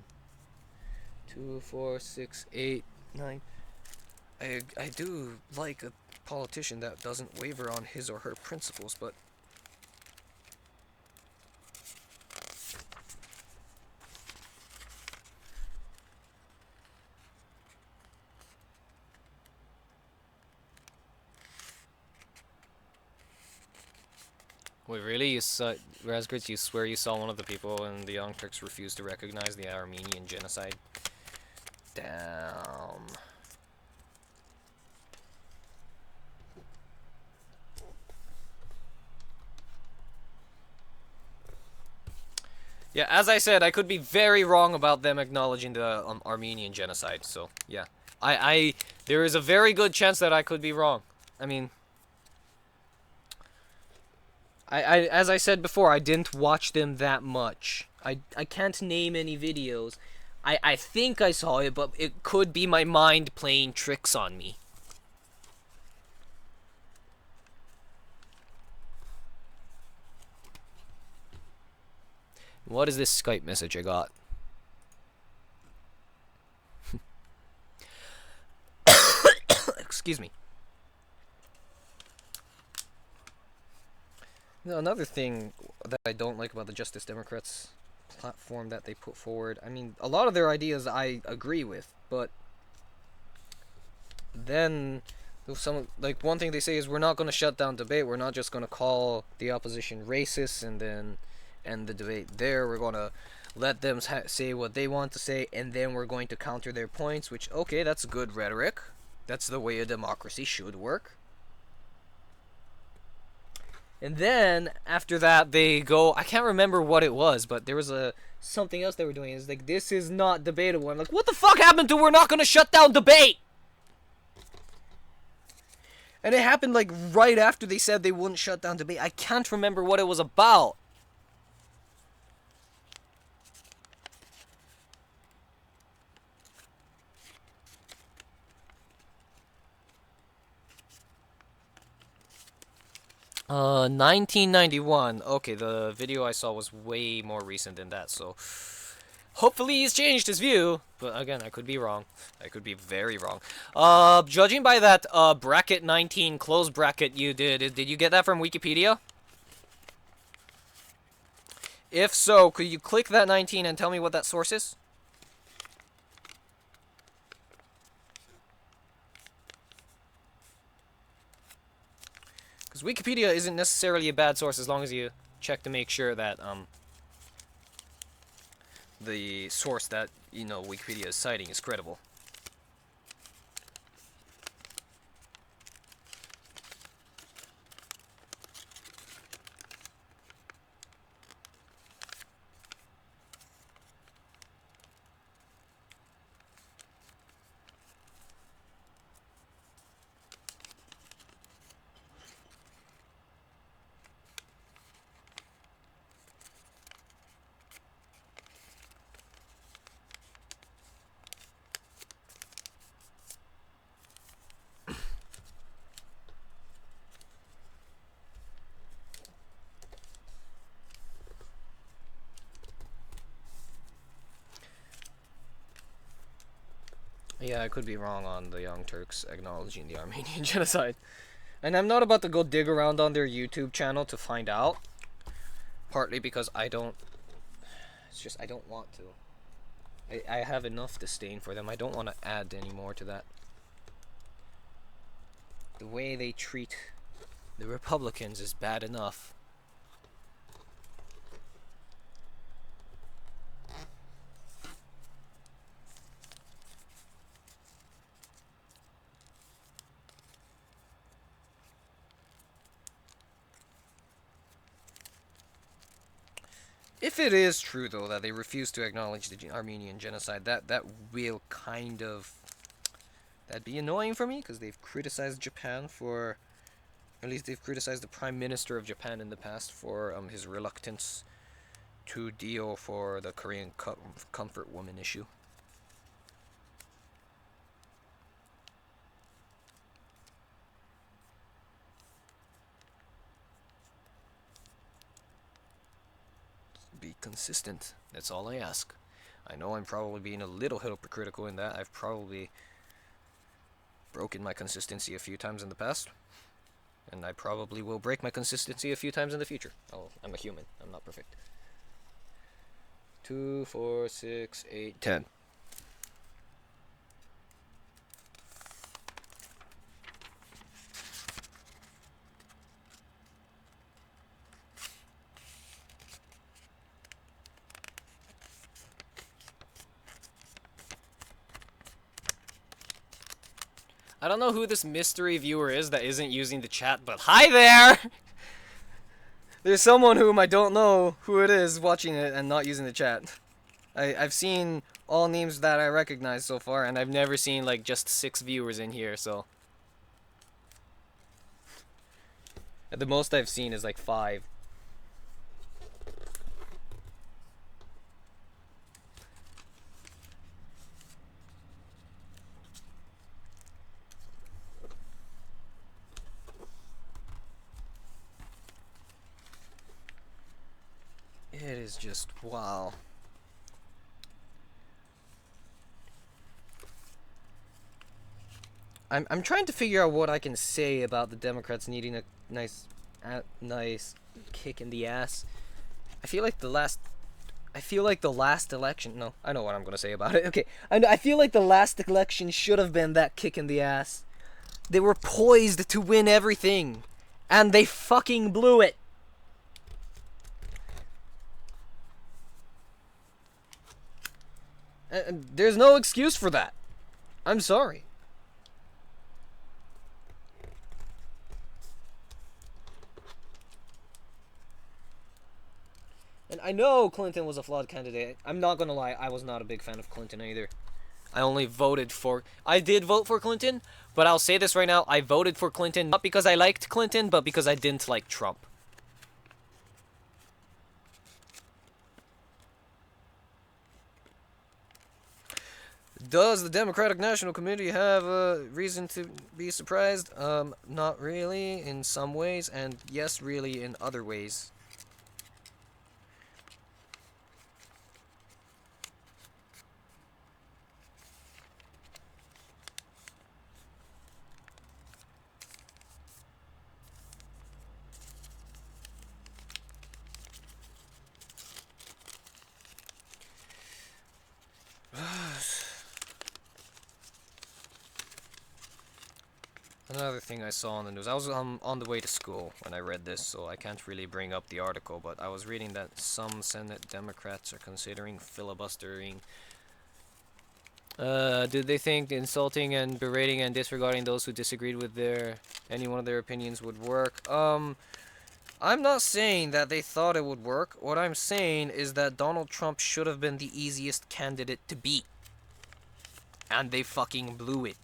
2, 4, 6, 8, 9. I do like a politician that doesn't waver on his or her principles, but wait, really? You saw Razgrits? You swear you saw one of the people in the Young Turks refuse to recognize the Armenian genocide? Damn. Yeah, as I said, I could be very wrong about them acknowledging the Armenian genocide. So yeah, there is a very good chance that I could be wrong. I mean, as I said before, I didn't watch them that much. I can't name any videos. I think I saw it, but it could be my mind playing tricks on me. What is this Skype message I got? Excuse me. Another thing that I don't like about the Justice Democrats platform that they put forward, I mean, a lot of their ideas I agree with, but then like one thing they say is we're not going to shut down debate. We're not just going to call the opposition racist and then end the debate there. We're going to let them say what they want to say, and then we're going to counter their points, which, okay, that's good rhetoric. That's the way a democracy should work. And then after that, they go. I can't remember what it was, but there was something else they were doing. It's like, this is not debatable. I'm like, what the fuck happened to we're not gonna shut down debate? And it happened like right after they said they wouldn't shut down debate. I can't remember what it was about. 1991. Okay, the video I saw was way more recent than that, so hopefully he's changed his view. But again, I could be wrong. I could be very wrong. Judging by that bracket 19 close bracket you did you get that from Wikipedia? If so, could you click that 19 and tell me what that source is? Because Wikipedia isn't necessarily a bad source as long as you check to make sure that the source that, you know, Wikipedia is citing is credible. Yeah, I could be wrong on the Young Turks acknowledging the Armenian genocide. And I'm not about to go dig around on their YouTube channel to find out. Partly because I don't... It's just, I don't want to. I have enough disdain for them. I don't want to add any more to that. The way they treat the Republicans is bad enough. If it is true, though, that they refuse to acknowledge the Armenian genocide, that will kind of... That'd be annoying for me, because they've criticized Japan for... At least they've criticized the Prime Minister of Japan in the past for his reluctance to deal for the Korean comfort woman issue. Be consistent. That's all I ask. I know I'm probably being a little hypocritical in that. I've probably broken my consistency a few times in the past. And I probably will break my consistency a few times in the future. Oh, I'm a human. I'm not perfect. 2, 4, 6, 8, 10. I don't know who this mystery viewer is that isn't using the chat, but hi there! There's someone whom I don't know who it is watching it and not using the chat. I've seen all names that I recognize so far, and I've never seen like just 6 viewers in here, so... At the most I've seen is like 5. It is just, wow. I'm trying to figure out what I can say about the Democrats needing a nice kick in the ass. I feel like the last election, no, I know what I'm going to say about it. Okay, I feel like the last election should have been that kick in the ass. They were poised to win everything, and they fucking blew it. There's no excuse for that. I'm sorry. I know Clinton was a flawed candidate. I'm not gonna lie, I was not a big fan of Clinton either. I only voted for... I did vote for Clinton, but I'll say this right now. I voted for Clinton not because I liked Clinton, but because I didn't like Trump. Does the Democratic National Committee have a reason to be surprised? Not really in some ways, and yes, really in other ways. Another thing I saw on the news, I was on the way to school when I read this, so I can't really bring up the article, but I was reading that some Senate Democrats are considering filibustering. Do they think insulting and berating and disregarding those who disagreed with any one of their opinions would work? I'm not saying that they thought it would work. What I'm saying is that Donald Trump should have been the easiest candidate to beat. And they fucking blew it.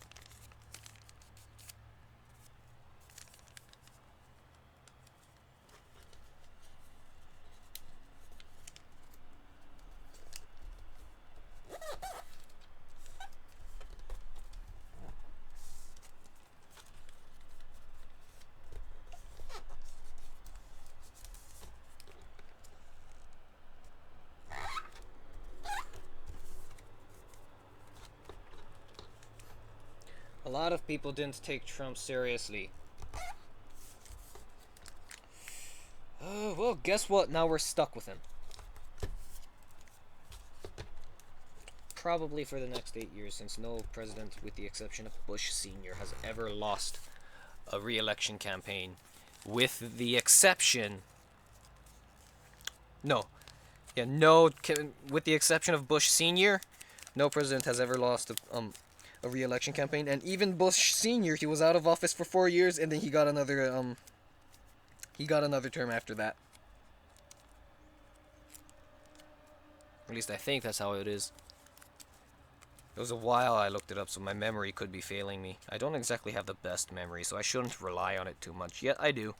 A lot of people didn't take Trump seriously. Well, guess what? Now we're stuck with him. Probably for the next 8 years, since no president, with the exception of Bush Sr., has ever lost a re-election campaign. With the exception... No. Yeah, no... With the exception of Bush Sr., no president has ever lost a re-election campaign. And even Bush Sr., he was out of office for 4 years, and then he got another term after that. At least I think that's how it is. It was a while I looked it up, so my memory could be failing me. I don't exactly have the best memory, so I shouldn't rely on it too much. Yet I do.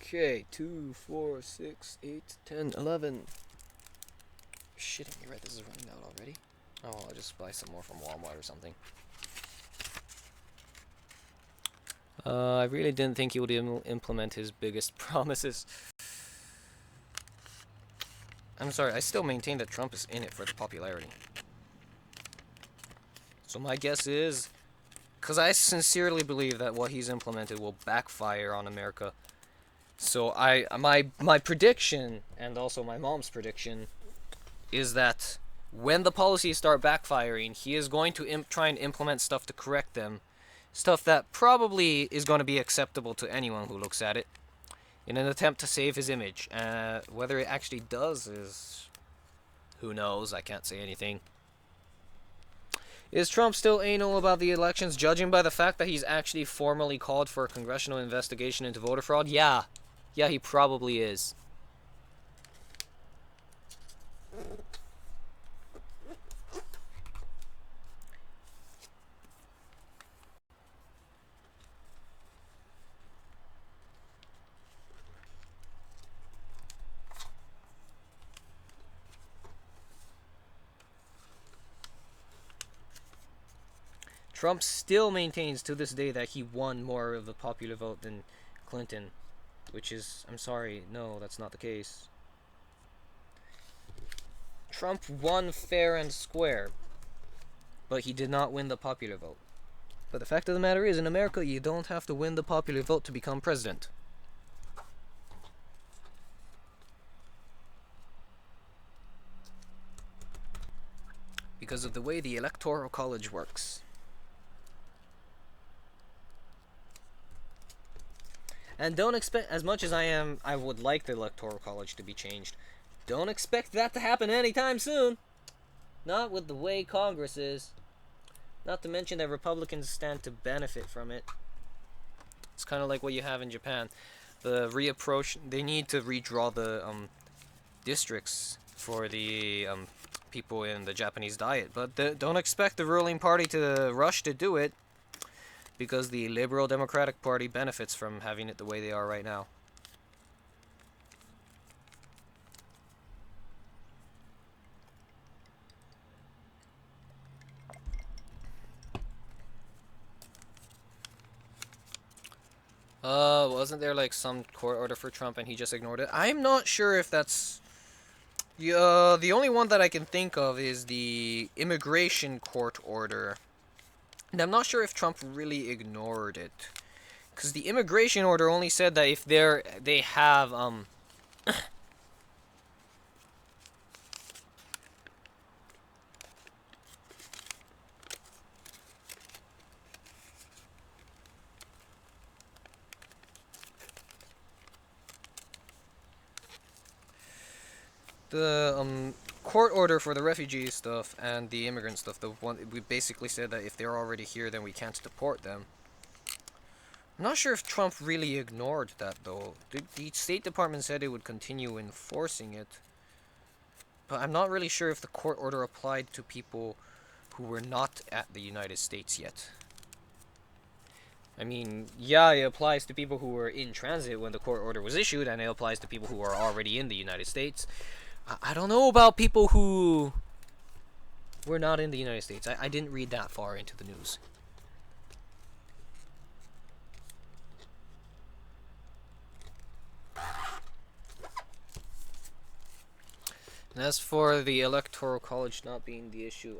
Okay, 2, 4, 6, 8, 10, 11. Shitting me, right? This is running out already? Oh, I'll just buy some more from Walmart or something. I really didn't think he would implement his biggest promises. I'm sorry, I still maintain that Trump is in it for the popularity. So my guess is, because I sincerely believe that what he's implemented will backfire on America. So my prediction, and also my mom's prediction, is that when the policies start backfiring, he is going to try and implement stuff to correct them. Stuff that probably is going to be acceptable to anyone who looks at it, in an attempt to save his image. Whether it actually does is... who knows, I can't say anything. Is Trump still anal about the elections, judging by the fact that he's actually formally called for a congressional investigation into voter fraud? Yeah. Yeah, he probably is. Trump still maintains to this day that he won more of the popular vote than Clinton, which is, I'm sorry, no, that's not the case. Trump won fair and square, but he did not win the popular vote. But the fact of the matter is, in America, you don't have to win the popular vote to become president. Because of the way the Electoral College works. And don't expect, as much as I would like the Electoral College to be changed, don't expect that to happen anytime soon. Not with the way Congress is. Not to mention that Republicans stand to benefit from it. It's kind of like what you have in Japan. The reapproach, they need to redraw the districts for the people in the Japanese diet, but don't expect the ruling party to rush to do it, because the Liberal Democratic Party benefits from having it the way they are right now. Wasn't there like some court order for Trump and he just ignored it? I'm not sure if that's... the only one that I can think of is the immigration court order. And I'm not sure if Trump really ignored it. Because the immigration order only said that if they have, the court order for the refugee stuff and the immigrant stuff, the one we basically said that if they're already here, then we can't deport them. I'm not sure if Trump really ignored that though. The State Department said it would continue enforcing it, but I'm not really sure if the court order applied to people who were not at the United States yet. I mean, yeah, it applies to people who were in transit when the court order was issued, and it applies to people who are already in the United States. I don't know about people who were not in the United States. I didn't read that far into the news. And as for the Electoral College not being the issue,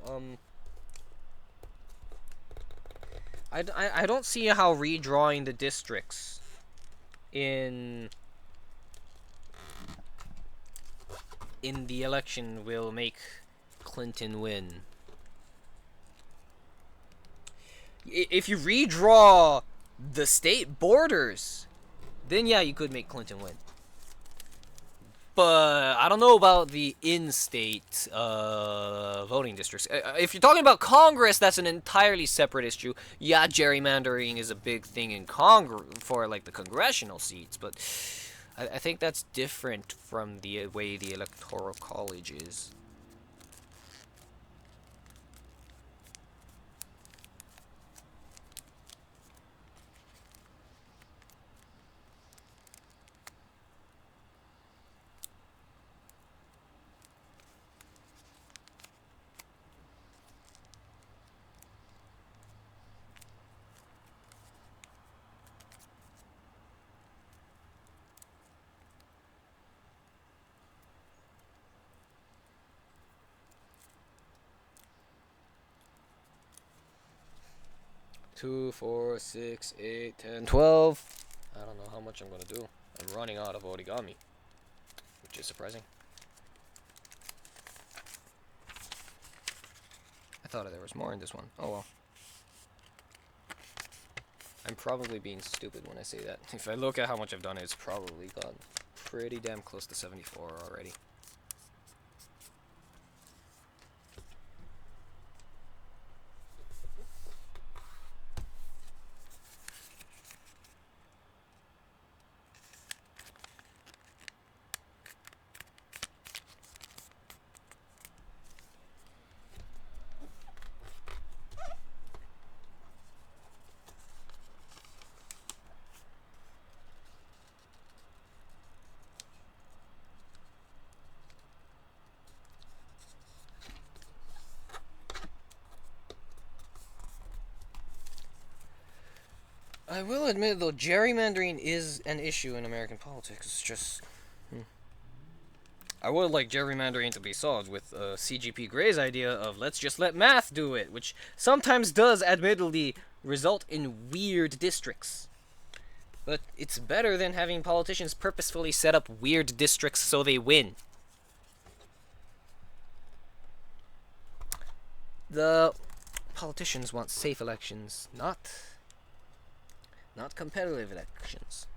I don't see how redrawing the districts in the election will make Clinton win. If you redraw the state borders, then yeah, you could make Clinton win. But I don't know about the in-state voting districts. If you're talking about Congress, that's an entirely separate issue. Yeah, gerrymandering is a big thing in Congress for like the congressional seats, but I think that's different from the way the Electoral College is. Two, 4, 6, 8, 10, 12. I don't know how much I'm gonna do. I'm running out of origami, which is surprising. I thought there was more in this one. Oh well. I'm probably being stupid when I say that. If I look at how much I've done, it's probably gone pretty damn close to 74 already. I will admit, though, gerrymandering is an issue in American politics. It's just... I would like gerrymandering to be solved with CGP Gray's idea of let's just let math do it, which sometimes does, admittedly, result in weird districts. But it's better than having politicians purposefully set up weird districts so they win. The politicians want safe elections, not competitive elections.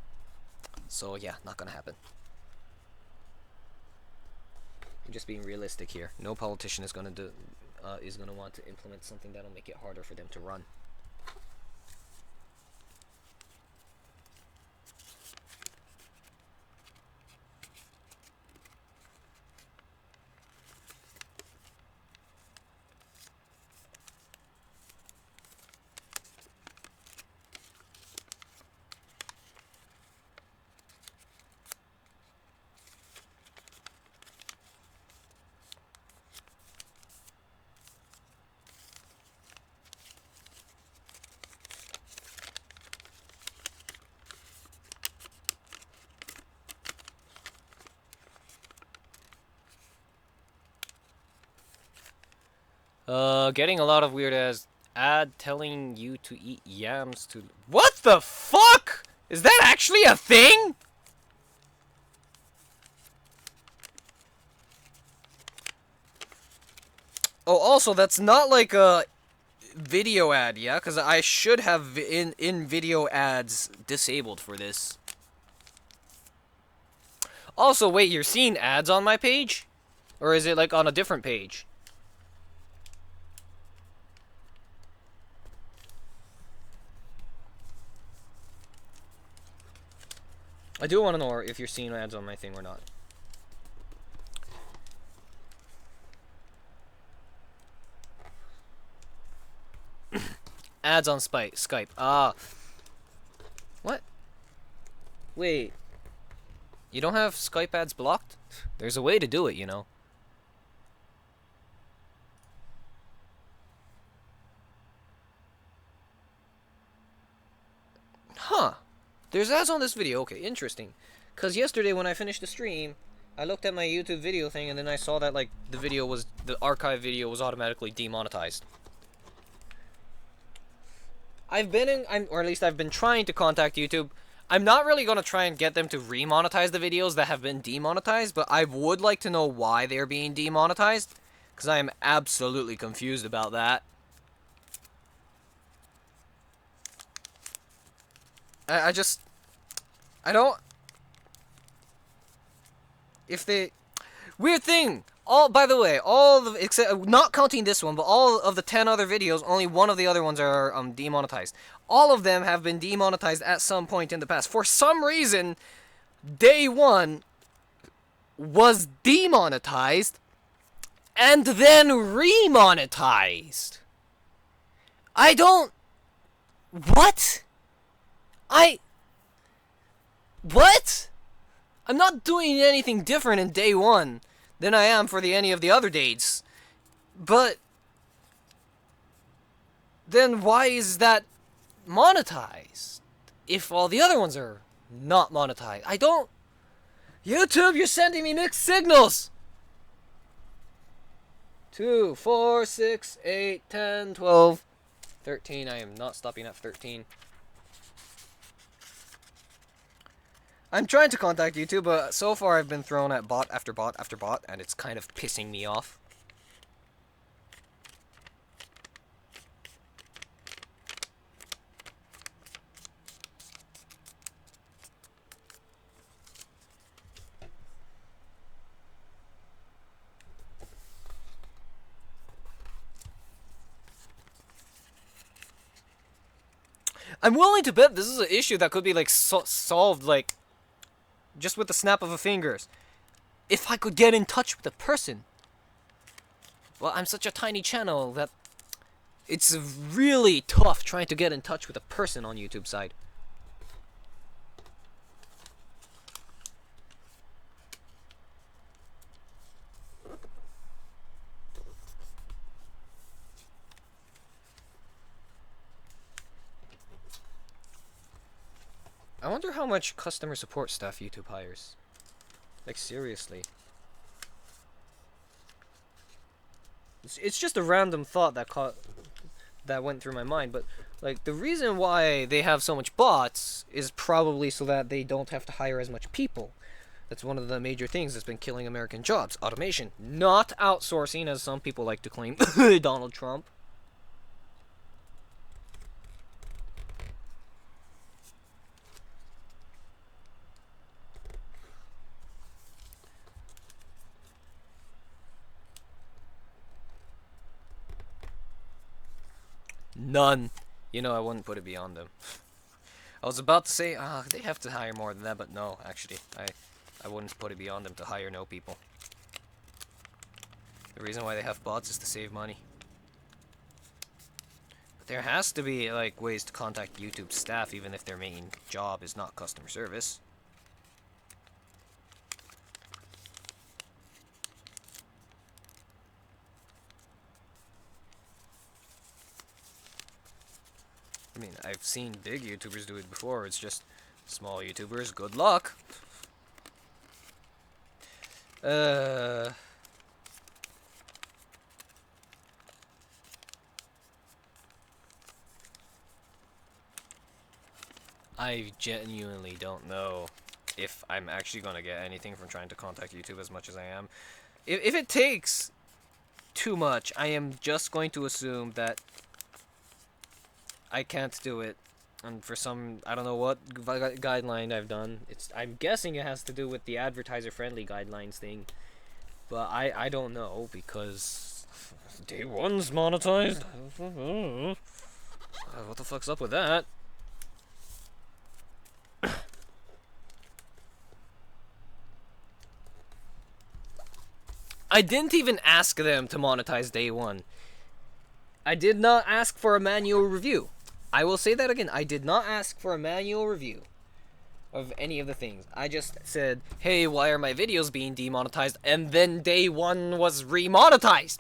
So yeah, not gonna happen. I'm just being realistic here. No politician is gonna want to implement something that'll make it harder for them to run. Getting a lot of weird ass ad telling you to eat yams to. What the fuck? Is that actually a thing? Oh, also, that's not like a video ad, yeah? Because I should have in video ads disabled for this. Also, wait, you're seeing ads on my page? Or is it like on a different page? I do want to know if you're seeing ads on my thing or not. Ads on Skype. Ah. What? Wait. You don't have Skype ads blocked? There's a way to do it, you know. Huh. There's ads on this video. Okay, interesting. Because yesterday when I finished the stream, I looked at my YouTube video thing and then I saw that, like, the archive video was automatically demonetized. or at least I've been trying to contact YouTube. I'm not really going to try and get them to remonetize the videos that have been demonetized, but I would like to know why they're being demonetized, because I am absolutely confused about that. I don't... If they... Weird thing! By the way, except, not counting this one, but all of the 10 other videos, only one of the other ones are demonetized. All of them have been demonetized at some point in the past. For some reason, Day 1 was demonetized and then remonetized. I don't... What? What? I'm not doing anything different in Day 1 than I am for any of the other dates. But then why is that monetized if all the other ones are not monetized? I don't... YouTube, you're sending me mixed signals! 2, 4, 6, 8, 10, 12, 13. I am not stopping at 13. I'm trying to contact YouTube, but so far I've been thrown at bot after bot after bot, and it's kind of pissing me off. I'm willing to bet this is an issue that could be, like, solved, like, just with the snap of a fingers. If I could get in touch with a person. Well, I'm such a tiny channel that it's really tough trying to get in touch with a person on YouTube side. I wonder how much customer support staff YouTube hires. Like, seriously. It's just a random thought that went through my mind, but, like, the reason why they have so much bots is probably so that they don't have to hire as much people. That's one of the major things that's been killing American jobs. Automation. Not outsourcing, as some people like to claim. Donald Trump. None. You know, I wouldn't put it beyond them. I was about to say, they have to hire more than that, but no, actually, I wouldn't put it beyond them to hire no people. The reason why they have bots is to save money. But there has to be, like, ways to contact YouTube staff, even if their main job is not customer service. I mean, I've seen big YouTubers do it before. It's just small YouTubers. Good luck. I genuinely don't know if I'm actually gonna get anything from trying to contact YouTube as much as I am. If it takes too much, I am just going to assume that I can't do it. And for some, I don't know what guideline I've done. I'm guessing it has to do with the advertiser-friendly guidelines thing. But I don't know, because day one's monetized. What the fuck's up with that? I didn't even ask them to monetize day one. I did not ask for a manual review. I will say that again. I did not ask for a manual review of any of the things. I just said, hey, why are my videos being demonetized? And then day one was remonetized.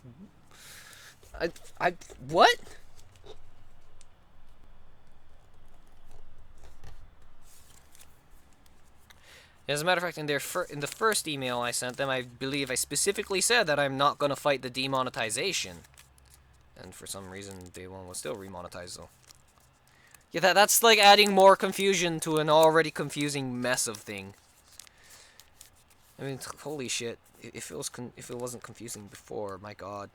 What? As a matter of fact, in the first email I sent them, I believe I specifically said that I'm not gonna fight the demonetization. And for some reason, day one was still remonetized, though. Yeah, that's like adding more confusion to an already confusing mess of thing. I mean, holy shit! If it wasn't confusing before, my god.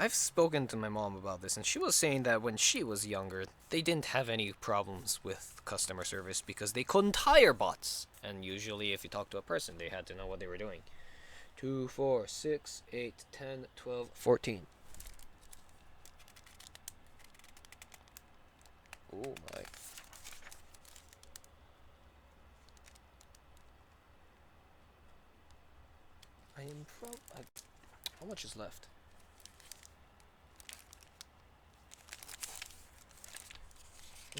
I've spoken to my mom about this, and she was saying that when she was younger, they didn't have any problems with customer service because they couldn't hire bots. And usually, if you talk to a person, they had to know what they were doing. 2, 4, 6, 8, 10, 12, 14. Oh my. How much is left?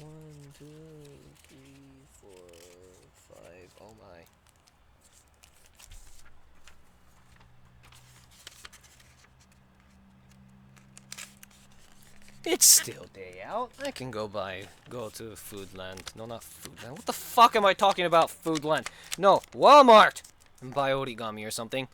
1, 2, 3, 4, 5. Oh my. It's still day out. I can go to Foodland. No, not Foodland. What the fuck am I talking about, Foodland? No, Walmart! And buy origami or something.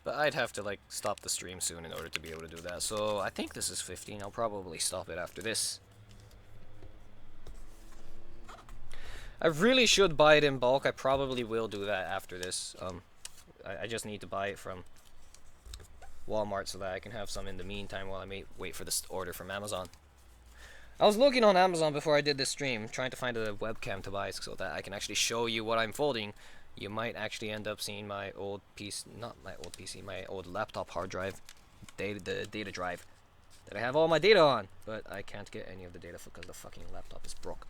But I'd have to, like, stop the stream soon in order to be able to do that. So, I think this is 15. I'll probably stop it after this. I really should buy it in bulk. I probably will do that after this. I just need to buy it from Walmart so that I can have some in the meantime while I wait for this order from Amazon. I was looking on Amazon before I did this stream, trying to find a webcam to buy so that I can actually show you what I'm folding. You might actually end up seeing my old PC, not my old PC, my old laptop hard drive, the data drive that I have all my data on, but I can't get any of the data because the fucking laptop is broke.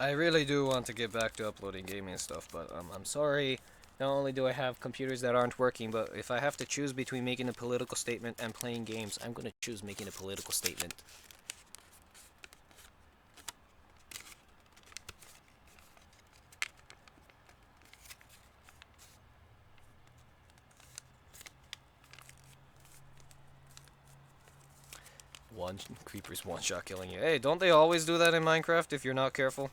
I really do want to get back to uploading gaming stuff, but I'm sorry. Not only do I have computers that aren't working, but if I have to choose between making a political statement and playing games, I'm gonna choose making a political statement. One creeper's one-shot killing you. Hey, don't they always do that in Minecraft if you're not careful?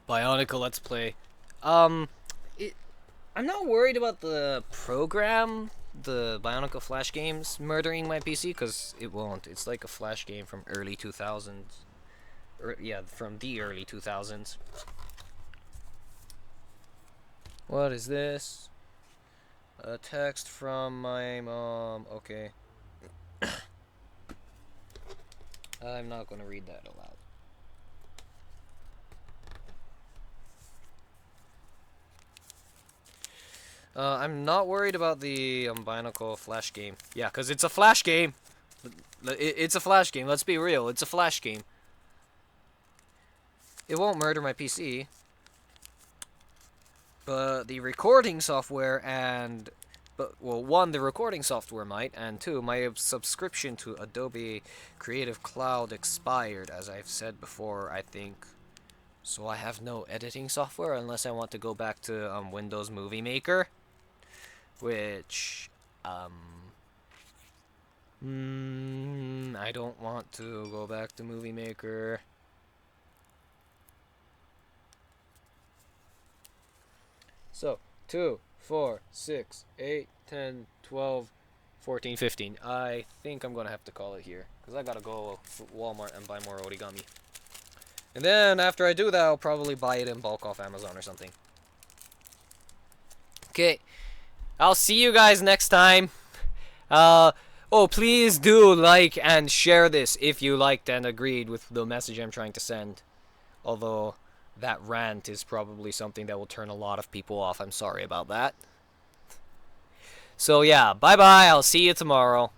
Bionicle Let's Play. Um, it, I'm not worried about the program, the Bionicle Flash games, murdering my PC, because it won't. It's like a Flash game from early 2000s. Yeah, from the early 2000s. What is this? A text from my mom. Okay. I'm not going to read that aloud. I'm not worried about the Bionicle Flash game. Yeah, because it's a Flash game. It's a Flash game. Let's be real. It's a Flash game. It won't murder my PC. But the recording software and... well, one, the recording software might, and two, my subscription to Adobe Creative Cloud expired, as I've said before, I think. So I have no editing software unless I want to go back to Windows Movie Maker. Which, I don't want to go back to Movie Maker. So, 2, 4, 6, 8, 10, 12, 14, 15. I think I'm gonna have to call it here, because I gotta go to Walmart and buy more origami. And then, after I do that, I'll probably buy it in bulk off Amazon or something. Okay. I'll see you guys next time. Oh, please do like and share this if you liked and agreed with the message I'm trying to send. Although, that rant is probably something that will turn a lot of people off. I'm sorry about that. So yeah, bye-bye. I'll see you tomorrow.